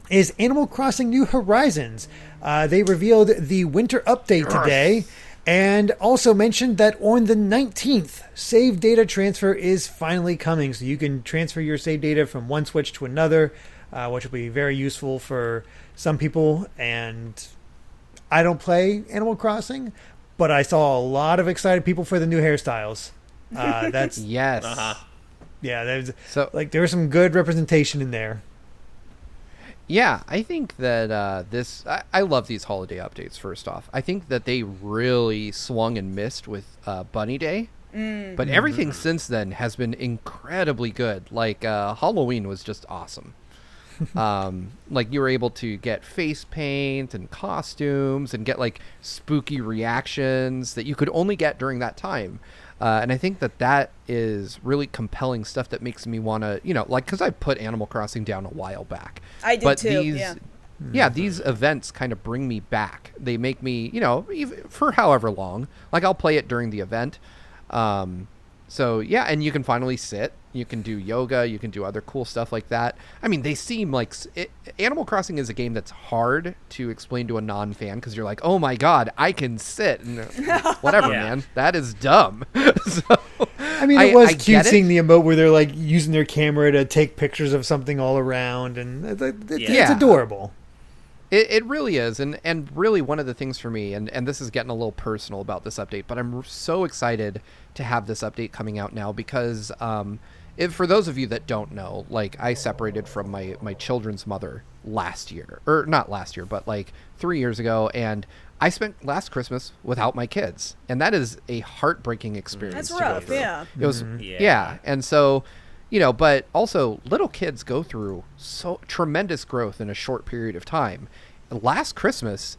[SPEAKER 1] is Animal Crossing New Horizons. They revealed the winter update today and also mentioned that on the 19th, save data transfer is finally coming. So you can transfer your save data from one Switch to another, which will be very useful for some people. And I don't play Animal Crossing, but I saw a lot of excited people for the new hairstyles. That's
[SPEAKER 4] Yes.
[SPEAKER 1] yeah. There's
[SPEAKER 4] So
[SPEAKER 1] there was some good representation in there.
[SPEAKER 4] yeah, I think that I love these holiday updates. First off, I think that they really swung and missed with Bunny Day, but everything since then has been incredibly good. Like Halloween was just awesome. Like you were able to get face paint and costumes and get like spooky reactions that you could only get during that time. And I think that is really compelling stuff that makes me want to, because I put Animal Crossing down a while back.
[SPEAKER 2] I did too,
[SPEAKER 4] yeah, these events kind of bring me back. They make me, even for however long, like I'll play it during the event. So yeah, and you can finally sit. You can do yoga. You can do other cool stuff like that. I mean, they seem like Animal Crossing is a game that's hard to explain to a non-fan because you're like, oh my god, I can sit and whatever, man. That is dumb. So,
[SPEAKER 1] I mean, it was
[SPEAKER 4] I
[SPEAKER 1] cute
[SPEAKER 4] get it.
[SPEAKER 1] seeing the emote where they're like using their camera to take pictures of something all around, and it's adorable.
[SPEAKER 4] It really is, and really one of the things for me, and this is getting a little personal about this update, but I'm so excited to have this update coming out now because for those of you that don't know, like I separated from my children's mother last year, or not last year, but like 3 years ago, and I spent last Christmas without my kids, and that is a heartbreaking experience.
[SPEAKER 2] That's
[SPEAKER 4] to go
[SPEAKER 2] rough,
[SPEAKER 4] through.
[SPEAKER 2] yeah.
[SPEAKER 4] It was, and so. But also little kids go through so tremendous growth in a short period of time. Last Christmas,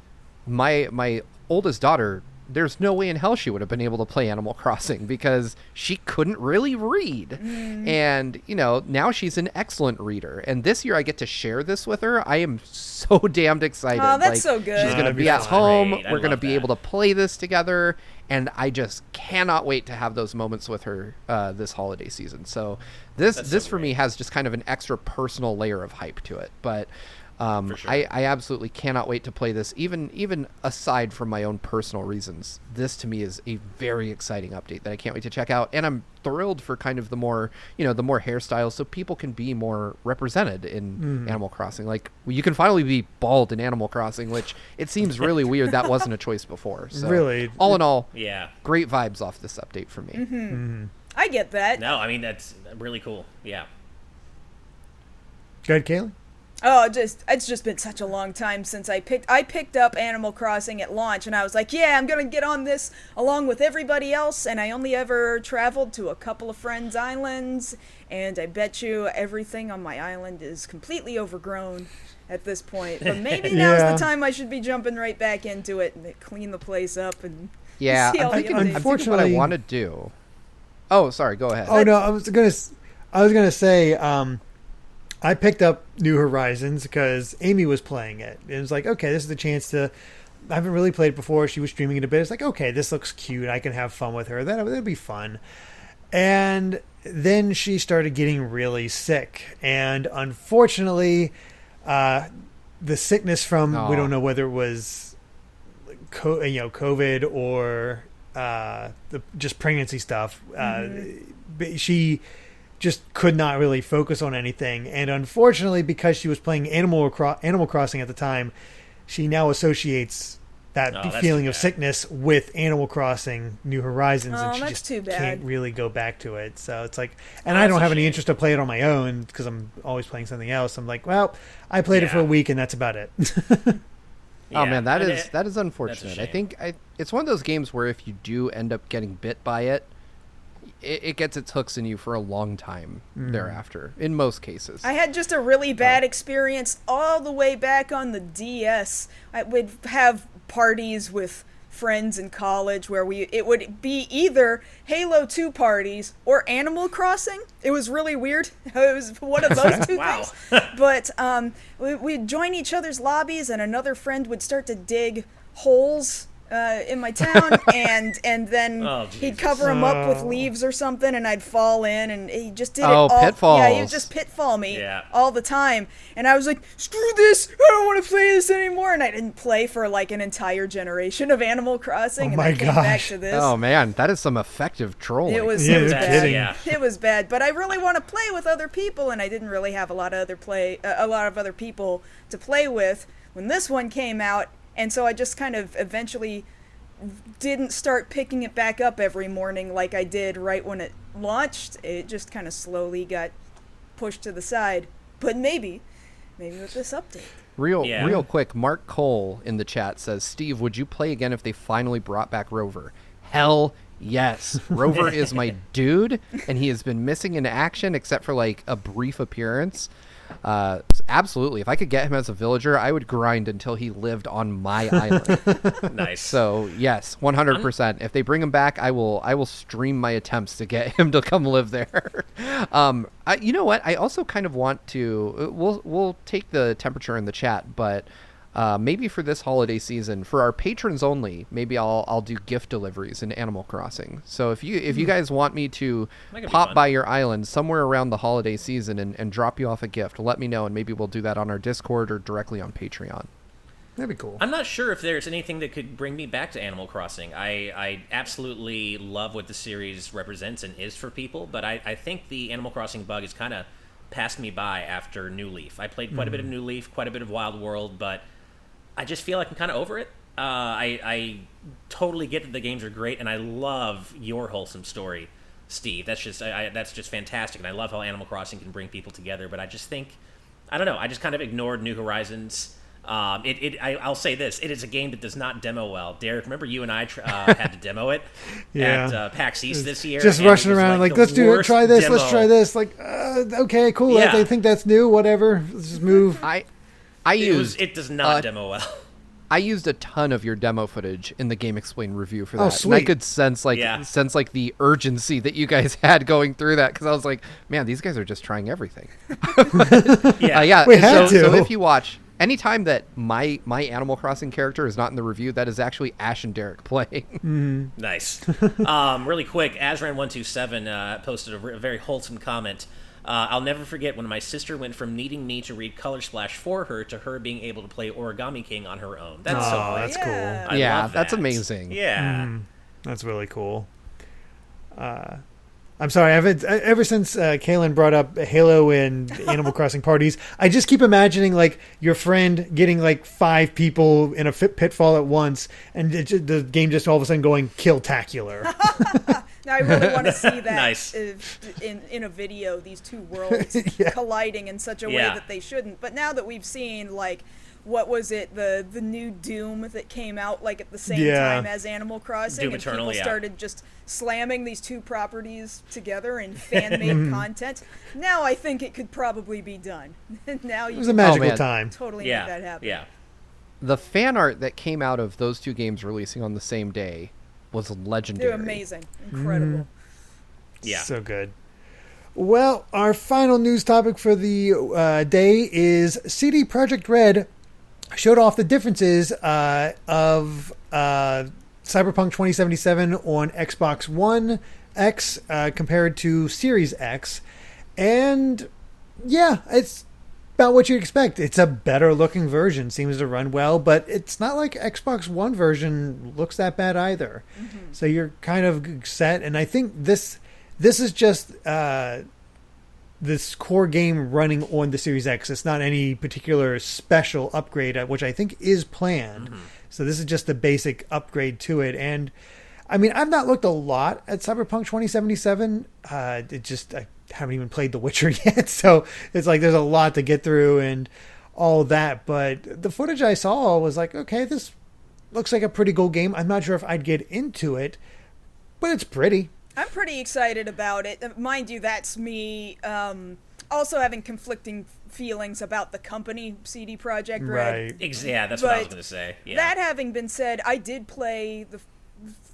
[SPEAKER 4] my oldest daughter, there's no way in hell she would have been able to play Animal Crossing because she couldn't really read. And, now she's an excellent reader. And this year I get to share this with her. I am so damned excited.
[SPEAKER 2] Oh, that's so good.
[SPEAKER 4] She's going to
[SPEAKER 1] That'd
[SPEAKER 4] be
[SPEAKER 1] be
[SPEAKER 4] at
[SPEAKER 1] fun.
[SPEAKER 4] home.
[SPEAKER 3] Great. I
[SPEAKER 4] We're going to
[SPEAKER 3] love
[SPEAKER 4] be
[SPEAKER 3] that.
[SPEAKER 4] able to play this together. And I just cannot wait to have those moments with her this holiday season. So this for me has just kind of an extra personal layer of hype to it. But
[SPEAKER 3] For sure.
[SPEAKER 4] I absolutely cannot wait to play this. Even aside from my own personal reasons, this to me is a very exciting update that I can't wait to check out. And I'm thrilled for kind of the more hairstyles, so people can be more represented in Animal Crossing. Like, you can finally be bald in Animal Crossing, which it seems really weird that wasn't a choice before. So
[SPEAKER 1] really,
[SPEAKER 4] all in all,
[SPEAKER 3] yeah,
[SPEAKER 4] great vibes off this update for me.
[SPEAKER 2] I get that.
[SPEAKER 3] No, I mean, that's really cool. Yeah.
[SPEAKER 1] Go ahead, Kaylyn.
[SPEAKER 2] Oh, it's just been such a long time since I picked up Animal Crossing at launch, and I was like, yeah, I'm gonna get on this along with everybody else, and I only ever traveled to a couple of friends' islands, and I bet you everything on my island is completely overgrown at this point. But maybe now's the time I should be jumping right back into it and clean the place up and see all the updates.
[SPEAKER 4] Unfortunately, what I want to do. Oh, sorry. Go ahead.
[SPEAKER 1] Oh no, I was gonna say. I picked up New Horizons because Amy was playing it. It was like, okay, this is the chance to. I haven't really played it before. She was streaming it a bit. It's like, okay, this looks cute. I can have fun with her. That'd be fun. And then she started getting really sick, and unfortunately, the sickness from we don't know whether it was, COVID or just pregnancy stuff. She just could not really focus on anything. And unfortunately, because she was playing Animal Crossing at the time, she now associates that feeling of sickness with Animal Crossing New Horizons, and she just can't really go back to it. So it's like, and I don't have any interest to play it on my own because I'm always playing something else. I'm like, well, I played it for a week and that's about it.
[SPEAKER 4] Oh man, that is unfortunate. I think it's one of those games where if you do end up getting bit by it, it gets its hooks in you for a long time thereafter, in most cases.
[SPEAKER 2] I had just a really bad experience all the way back on the DS. I would have parties with friends in college where it would be either Halo 2 parties or Animal Crossing. It was really weird. It was one of those two things. But we'd join each other's lobbies, and another friend would start to dig holes in my town, and then he'd cover them up with leaves or something, and I'd fall in, and he just did it all.
[SPEAKER 4] Pitfalls.
[SPEAKER 2] Yeah, he would just pitfall me all the time, and I was like, screw this, I don't want to play this anymore, and I didn't play for like an entire generation of Animal Crossing, and I came back to this.
[SPEAKER 4] Oh man, that is some effective trolling.
[SPEAKER 2] It was bad. Yeah. It was bad, but I really want to play with other people, and I didn't really have a lot of other people to play with when this one came out. And so I just kind of eventually didn't start picking it back up every morning like I did right when it launched. It just kind of slowly got pushed to the side. But maybe with this update.
[SPEAKER 4] Real quick, Mark Cole in the chat says, Steve, would you play again if they finally brought back Rover? Hell yes. Rover is my dude, and he has been missing in action except for like a brief appearance. Absolutely. If I could get him as a villager, I would grind until he lived on my island.
[SPEAKER 3] Nice.
[SPEAKER 4] So yes, 100%. If they bring him back, I will stream my attempts to get him to come live there. You know what? I also kind of want to. We'll take the temperature in the chat, but maybe for this holiday season, for our patrons only, maybe I'll do gift deliveries in Animal Crossing. So if you guys want me to pop by your island somewhere around the holiday season and drop you off a gift, let me know, and maybe we'll do that on our Discord or directly on Patreon.
[SPEAKER 1] That'd be cool.
[SPEAKER 3] I'm not sure if there's anything that could bring me back to Animal Crossing. I absolutely love what the series represents and is for people, but I think the Animal Crossing bug has kind of passed me by after New Leaf. I played quite a bit of New Leaf, quite a bit of Wild World, but I just feel like I'm kind of over it. I totally get that the games are great, and I love your wholesome story, Steve. That's just fantastic, and I love how Animal Crossing can bring people together. But I just think, I don't know, I just kind of ignored New Horizons. I'll say this: it is a game that does not demo well. Derek, remember you and I had to demo it at PAX East this year?
[SPEAKER 1] Just rushing around like let's do it, try this, let's try this. Like, okay, cool. Yeah. They think that's new. Whatever. Let's just move.
[SPEAKER 3] It does not demo well.
[SPEAKER 4] I used a ton of your demo footage in the Game Explain review for that.
[SPEAKER 1] Oh, sweet.
[SPEAKER 4] And I could sense the urgency that you guys had going through that, because I was like, man, these guys are just trying everything.
[SPEAKER 1] We had to.
[SPEAKER 4] So if you watch, anytime that my Animal Crossing character is not in the review, that is actually Ash and Derek playing.
[SPEAKER 3] Nice. Really quick, Azran127 posted a very wholesome comment. I'll never forget when my sister went from needing me to read Color Splash for her to her being able to play Origami King on her own. That's so cool.
[SPEAKER 1] That's
[SPEAKER 2] Yeah.
[SPEAKER 1] cool.
[SPEAKER 3] I love
[SPEAKER 4] that's
[SPEAKER 3] that.
[SPEAKER 4] amazing.
[SPEAKER 3] Yeah.
[SPEAKER 1] That's really cool. I'm sorry. Ever since Kaylyn brought up Halo and Animal Crossing parties, I just keep imagining like your friend getting like 5 people in a pitfall at once, and the game just all of a sudden going kill-tacular.
[SPEAKER 2] Now I really want to see that
[SPEAKER 3] Nice.
[SPEAKER 2] in a video. These two worlds colliding in such a way that they shouldn't. But now that we've seen like. What was it? The new Doom that came out like at the same time as Animal Crossing,
[SPEAKER 3] Doom
[SPEAKER 2] and
[SPEAKER 3] Eternal,
[SPEAKER 2] people started just slamming these two properties together in fan-made content. Now I think it could probably be done. Now
[SPEAKER 1] It was a magical
[SPEAKER 4] man.
[SPEAKER 1] time.
[SPEAKER 2] totally make that happen.
[SPEAKER 3] Yeah.
[SPEAKER 4] The fan art that came out of those two games releasing on the same day was legendary.
[SPEAKER 2] They're amazing, incredible.
[SPEAKER 3] Yeah.
[SPEAKER 1] So good. Well, our final news topic for the day is CD Projekt Red showed off the differences of Cyberpunk 2077 on Xbox One X compared to Series X. And yeah, it's about what you'd expect. It's a better looking version, seems to run well, but it's not like Xbox One version looks that bad either. So you're kind of set, and I think this is just this core game running on the Series X. It's not any particular special upgrade, which I think is planned. So this is just the basic upgrade to it. And I mean, I've not looked a lot at Cyberpunk 2077. I haven't even played The Witcher yet. So it's like there's a lot to get through and all that. But the footage I saw was like, okay, this looks like a pretty cool game. I'm not sure if I'd get into it, but it's pretty.
[SPEAKER 2] I'm pretty excited about it. Mind you, that's me also having conflicting feelings about the company, CD Projekt Red.
[SPEAKER 1] Right.
[SPEAKER 3] Yeah, that's what I was going to say. Yeah.
[SPEAKER 2] That having been said, I did play the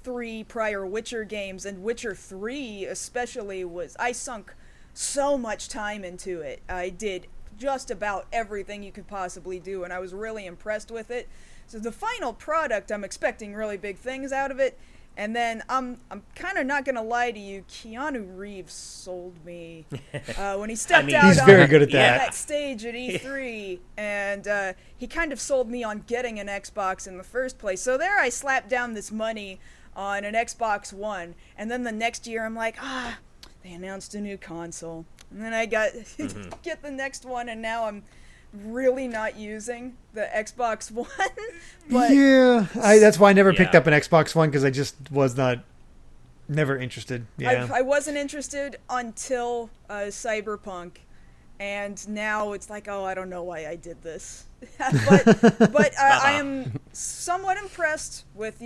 [SPEAKER 2] 3 prior Witcher games, and Witcher 3 especially I sunk so much time into it. I did just about everything you could possibly do, and I was really impressed with it. So the final product, I'm expecting really big things out of it. And then I'm kind of not gonna lie to you, Keanu Reeves sold me when he stepped out
[SPEAKER 1] he's
[SPEAKER 2] on
[SPEAKER 1] very good at that.
[SPEAKER 2] that stage at E3, and he kind of sold me on getting an Xbox in the first place. So there I slapped down this money on an Xbox One, and then the next year I'm like, they announced a new console, and then I got get the next one, and now I'm really not using the Xbox One. But
[SPEAKER 1] that's why I never picked up an Xbox One, because I just was never interested.
[SPEAKER 2] I wasn't interested until Cyberpunk, and now it's like, I don't know why I did this. but I am somewhat impressed with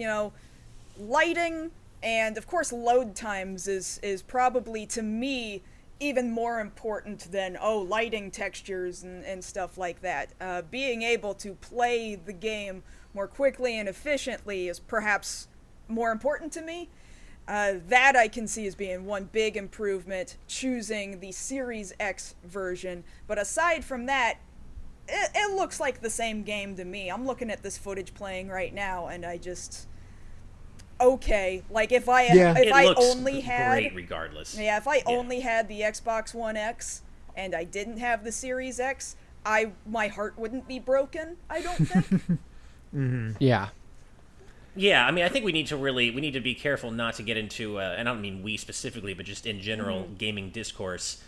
[SPEAKER 2] lighting, and of course load times is probably, to me, even more important than lighting, textures, and stuff like that. Being able to play the game more quickly and efficiently is perhaps more important to me. That I can see as being one big improvement, choosing the Series X version. But aside from that, it looks like the same game to me. I'm looking at this footage playing right now, and I just... Okay, like if I only had
[SPEAKER 3] great regardless.
[SPEAKER 2] Yeah, if I only had the Xbox One X and I didn't have the Series X, my heart wouldn't be broken, I don't think.
[SPEAKER 4] Yeah.
[SPEAKER 3] Yeah, I mean, I think we need to be careful not to get into, and I don't mean we specifically, but just in general gaming discourse.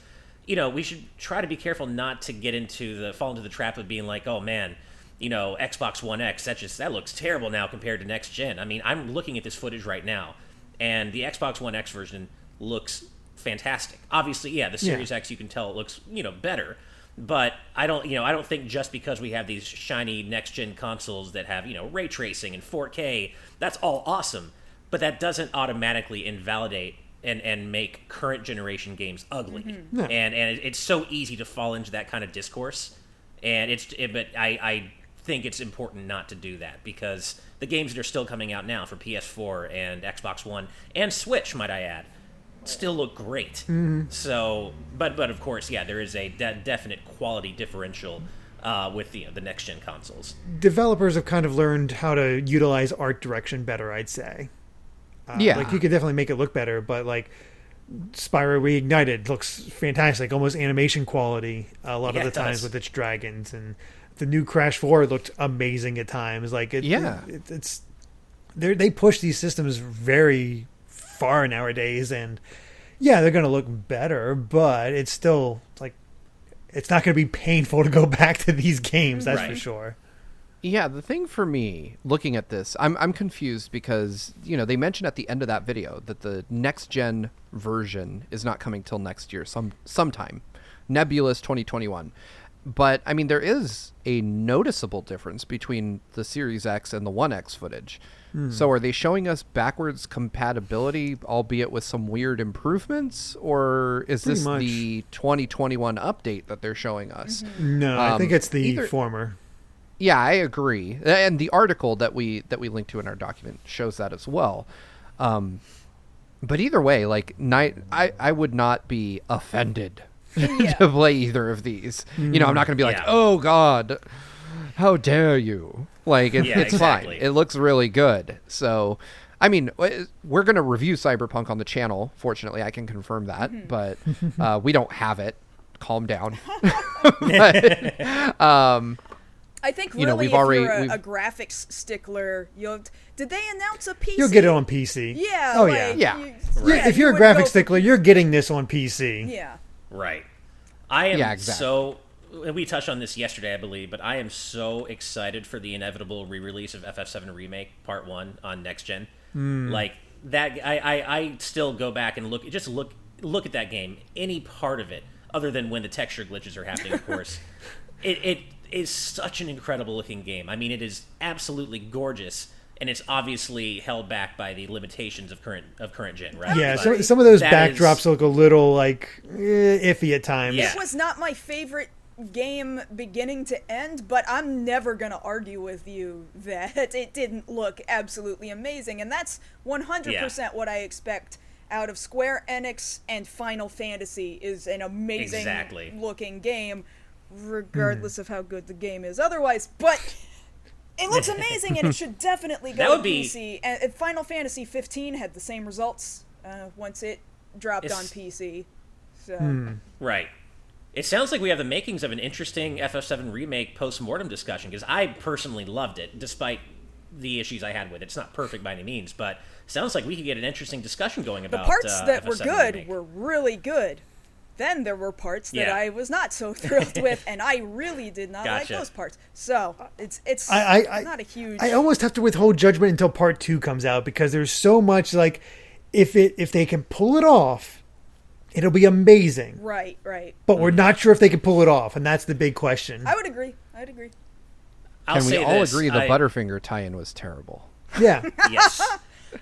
[SPEAKER 3] We should try to be careful not to fall into the trap of being like, oh man, Xbox One X, that looks terrible now compared to next gen. I mean, I'm looking at this footage right now, and the Xbox One X version looks fantastic. Obviously, the Series X, you can tell it looks, better. But I don't think just because we have these shiny next gen consoles that have, ray tracing and 4K, that's all awesome. But that doesn't automatically invalidate and make current generation games ugly. No. And it's so easy to fall into that kind of discourse. And but I think it's important not to do that, because the games that are still coming out now for PS4 and Xbox One and Switch, might I add, still look great. So, but of course, there is a definite quality differential with the next gen consoles.
[SPEAKER 1] Developers have kind of learned how to utilize art direction better, I'd say. Like, you could definitely make it look better, but like Spyro Reignited looks fantastic, almost animation quality a lot of the times
[SPEAKER 3] does.
[SPEAKER 1] with its dragons, and the new Crash 4 looked amazing at times. Like it's they push these systems very far nowadays, and they're going to look better, but it's still like it's not going to be painful to go back to these games. That's for sure.
[SPEAKER 4] Yeah, the thing for me, looking at this, I'm confused because, they mentioned at the end of that video that the next-gen version is not coming till next year, sometime. Nebulous 2021. But, I mean, there is a noticeable difference between the Series X and the One X footage. So are they showing us backwards compatibility, albeit with some weird improvements? Or is this the 2021 update that they're showing us?
[SPEAKER 1] No, I think it's the former.
[SPEAKER 4] Yeah, I agree, and the article that we linked to in our document shows that as well. But either way, like, I would not be offended to play either of these. I'm not going to be like, oh God, how dare you? Like, it's fine. It looks really good. So, I mean, we're going to review Cyberpunk on the channel. Fortunately, I can confirm that, but we don't have it. Calm down. But,
[SPEAKER 2] I think really, if you're a graphics stickler, did they announce a PC?
[SPEAKER 1] You'll get it on PC.
[SPEAKER 2] Yeah.
[SPEAKER 1] Oh,
[SPEAKER 2] yeah.
[SPEAKER 1] If you're a graphics stickler, you're getting this on PC.
[SPEAKER 2] Yeah.
[SPEAKER 3] Right. I am so... We touched on this yesterday, I believe, but I am so excited for the inevitable re-release of FF7 Remake Part 1 on Next Gen. Like, that... I still go back and look at that game, any part of it, other than when the texture glitches are happening, of course. It is such an incredible looking game. I mean, it is absolutely gorgeous, and it's obviously held back by the limitations of current gen, right?
[SPEAKER 1] Yeah, some of those backdrops look a little like iffy at times.
[SPEAKER 2] This was not my favorite game beginning to end, but I'm never gonna argue with you that it didn't look absolutely amazing, and that's 100% what I expect out of Square Enix, and Final Fantasy is an amazing looking game, regardless of how good the game is otherwise, but it looks amazing, and it should definitely go to PC. And Final Fantasy 15 had the same results once it dropped on PC. So.
[SPEAKER 3] Right. It sounds like we have the makings of an interesting FF7 Remake post-mortem discussion, because I personally loved it, despite the issues I had with it. It's not perfect by any means, but sounds like we could get an interesting discussion going about
[SPEAKER 2] the parts that
[SPEAKER 3] FF7
[SPEAKER 2] were good
[SPEAKER 3] Remake.
[SPEAKER 2] were really good. Then there were parts that I was not so thrilled with, and I really did not like those parts. So it's not a huge...
[SPEAKER 1] I almost have to withhold judgment until Part 2 comes out, because there's so much, like, if they can pull it off, it'll be amazing.
[SPEAKER 2] Right.
[SPEAKER 1] But we're not sure if they can pull it off, and that's the big question.
[SPEAKER 2] I would agree.
[SPEAKER 4] Can we all agree the Butterfinger tie-in was terrible?
[SPEAKER 1] Yeah.
[SPEAKER 3] Yes.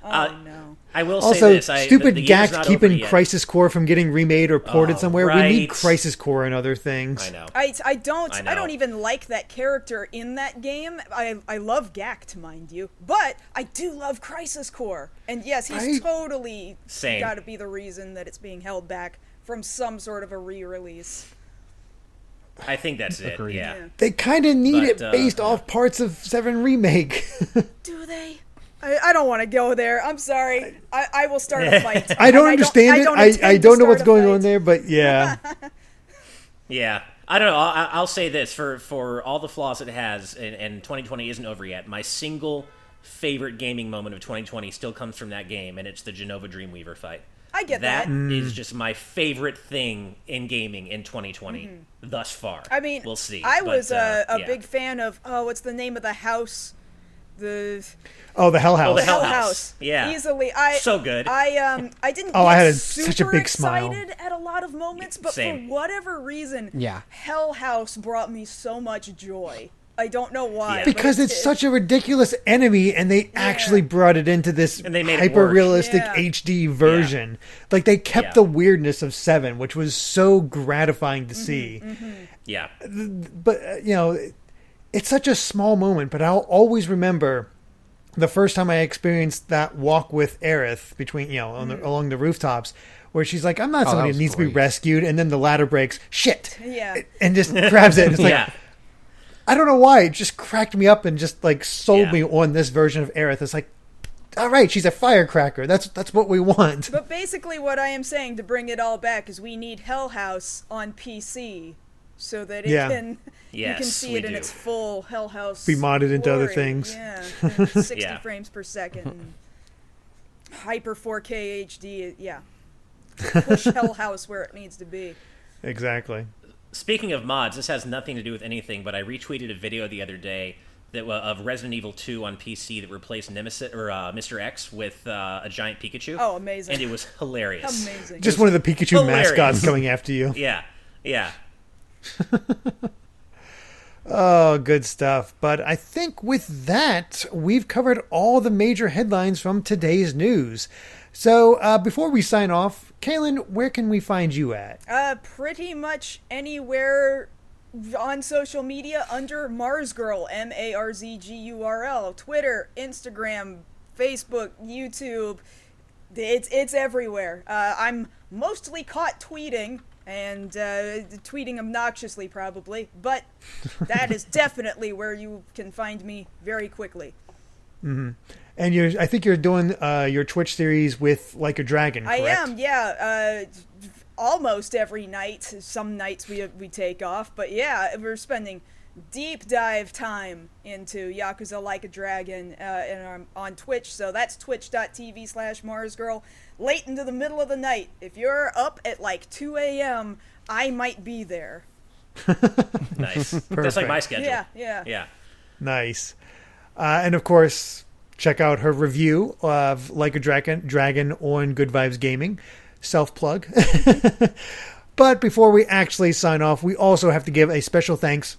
[SPEAKER 2] No.
[SPEAKER 3] I will
[SPEAKER 1] also,
[SPEAKER 3] say this.
[SPEAKER 1] Stupid
[SPEAKER 3] the year's
[SPEAKER 1] GACT
[SPEAKER 3] not
[SPEAKER 1] keeping
[SPEAKER 3] over yet.
[SPEAKER 1] Crisis Core from getting remade or ported somewhere.
[SPEAKER 3] Right.
[SPEAKER 1] We need Crisis Core and other things.
[SPEAKER 3] I know.
[SPEAKER 2] I don't even like that character in that game. I love GACT, mind you, but I do love Crisis Core. And yes, he's totally got to be the reason that it's being held back from some sort of a re-release.
[SPEAKER 3] I think that's it. Yeah.
[SPEAKER 1] They kind of need it based off parts of 7 Remake.
[SPEAKER 2] Do they? I don't want to go there. I'm sorry. I will start a fight.
[SPEAKER 1] I don't understand it. I don't know what's going on there, but yeah.
[SPEAKER 3] Yeah. I don't know. I'll say this. For all the flaws it has, and 2020 isn't over yet, my single favorite gaming moment of 2020 still comes from that game, and it's the Genova Dreamweaver fight.
[SPEAKER 2] I get that.
[SPEAKER 3] That is just my favorite thing in gaming in 2020 thus far.
[SPEAKER 2] I mean,
[SPEAKER 3] we'll see.
[SPEAKER 2] I was a big fan of, what's the name of the house?
[SPEAKER 1] The Hell House.
[SPEAKER 3] Oh, the Hell House. Yeah.
[SPEAKER 2] Easily.
[SPEAKER 3] So good.
[SPEAKER 2] I didn't get such a big excited at a lot of moments, but for whatever reason, Hell House brought me so much joy. I don't know why.
[SPEAKER 1] Yeah. Because it's such a ridiculous enemy, and they actually brought it into this hyper-realistic HD version. Like, they kept the weirdness of 7, which was so gratifying to see.
[SPEAKER 3] Yeah.
[SPEAKER 1] But, it's such a small moment, but I'll always remember the first time I experienced that walk with Aerith between, along the rooftops, where she's like, I'm not somebody that needs to be rescued, and then the ladder breaks, shit!
[SPEAKER 2] Yeah.
[SPEAKER 1] And just grabs it, and it's like... I don't know why. It just cracked me up and just, like, sold me on this version of Aerith. It's like, all right, she's a firecracker. That's what we want.
[SPEAKER 2] But basically what I am saying to bring it all back is we need Hell House on PC so that it can you can see it in its full Hell House
[SPEAKER 1] be modded into
[SPEAKER 2] glory.
[SPEAKER 1] other things.
[SPEAKER 2] Yeah, 60 frames per second. Hyper 4K HD, yeah. Push Hell House where it needs to be.
[SPEAKER 1] Exactly.
[SPEAKER 3] Speaking of mods, this has nothing to do with anything, but I retweeted a video the other day of Resident Evil 2 on PC that replaced Nemesis or Mr. X with a giant Pikachu.
[SPEAKER 2] Oh, amazing!
[SPEAKER 3] And it was hilarious.
[SPEAKER 2] Amazing.
[SPEAKER 1] Just one of the Pikachu mascots coming after you.
[SPEAKER 3] Yeah.
[SPEAKER 1] Oh, good stuff. But I think with that, we've covered all the major headlines from today's news. So before we sign off, Kaylyn, where can we find you at?
[SPEAKER 2] Pretty much anywhere on social media under MarzGurl, MarzGurl. Twitter, Instagram, Facebook, YouTube. It's everywhere. I'm mostly caught tweeting, and tweeting obnoxiously probably, but that is definitely where you can find me very quickly.
[SPEAKER 1] Mm-hmm. And I think you're doing your Twitch series with Like a Dragon, correct?
[SPEAKER 2] I am, yeah. Almost every night. Some nights we take off, but yeah, we're spending deep dive time into Yakuza Like a Dragon on Twitch, so that's twitch.tv/MarzGurl. Late into the middle of the night. If you're up at like 2 a.m., I might be there.
[SPEAKER 3] Nice. That's like my schedule.
[SPEAKER 2] Yeah.
[SPEAKER 1] Nice. And of course, check out her review of Like a Dragon on Good Vibes Gaming. Self-plug. But before we actually sign off, we also have to give a special thanks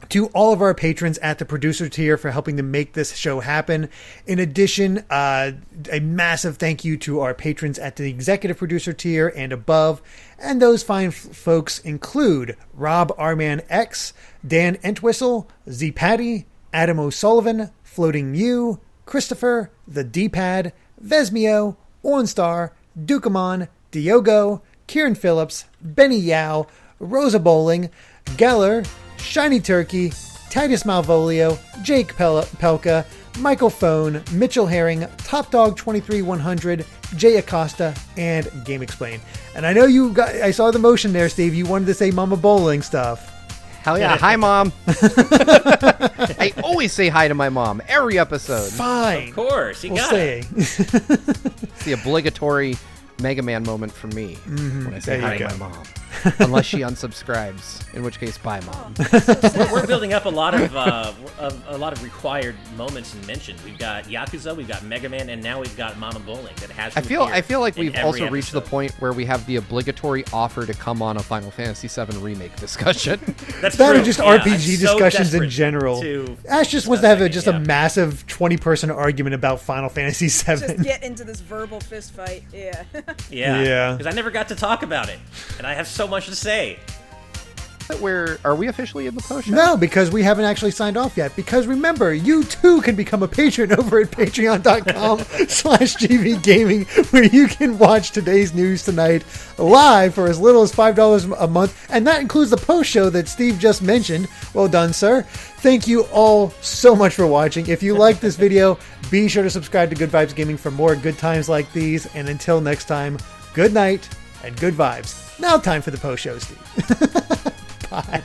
[SPEAKER 1] to all of our patrons at the producer tier for helping to make this show happen. In addition, a massive thank you to our patrons at the executive producer tier and above. And those fine folks include Rob Arman X, Dan Entwistle, Z Patty, Adam O'Sullivan, Floating Mew, Christopher, The D-Pad, Vesmio, Ornstar, Dukamon, Diogo, Kieran Phillips, Benny Yao, Rosa Bowling, Geller, Shiny Turkey, Titus Malvolio, Jake Pelka, Michael Phone, Mitchell Herring, Top Dog 23100, Jay Acosta, and Game Explain. And I know I saw the motion there, Steve. You wanted to say Mama Bowling stuff.
[SPEAKER 4] Hell yeah. Hi, Mom. I always say hi to my mom every episode.
[SPEAKER 1] Fine.
[SPEAKER 3] Of course.
[SPEAKER 1] We'll say.
[SPEAKER 4] It's the obligatory Mega Man moment for me when I say hi to my mom. Unless she unsubscribes, in which case, bye, Mom.
[SPEAKER 3] We're building up a lot of required moments and mentions. We've got Yakuza, we've got Mega Man, and now we've got Mama Bowling that has.
[SPEAKER 4] I feel like we've also reached the point where we have the obligatory offer to come on a Final Fantasy VII remake discussion.
[SPEAKER 3] That's
[SPEAKER 1] that
[SPEAKER 3] true.
[SPEAKER 1] Or just
[SPEAKER 3] Yeah,
[SPEAKER 1] RPG discussions in general. Ash just wants to have a massive 20-person argument about Final Fantasy VII.
[SPEAKER 2] Just get into this verbal fist fight. Yeah.
[SPEAKER 3] Yeah. Because I never got to talk about it, and I have so much to say.
[SPEAKER 4] Are we officially in the post show?
[SPEAKER 1] No, because we haven't actually signed off yet. Because remember, you too can become a patron over at patreon.com/GV Gaming, where you can watch today's news tonight live for as little as $5 a month. And that includes the post show that Steve just mentioned. Well done, sir. Thank you all so much for watching. If you like this video, be sure to subscribe to Good Vibes Gaming for more good times like these. And until next time, good night and good vibes. Now time for the post show, Steve. Bye.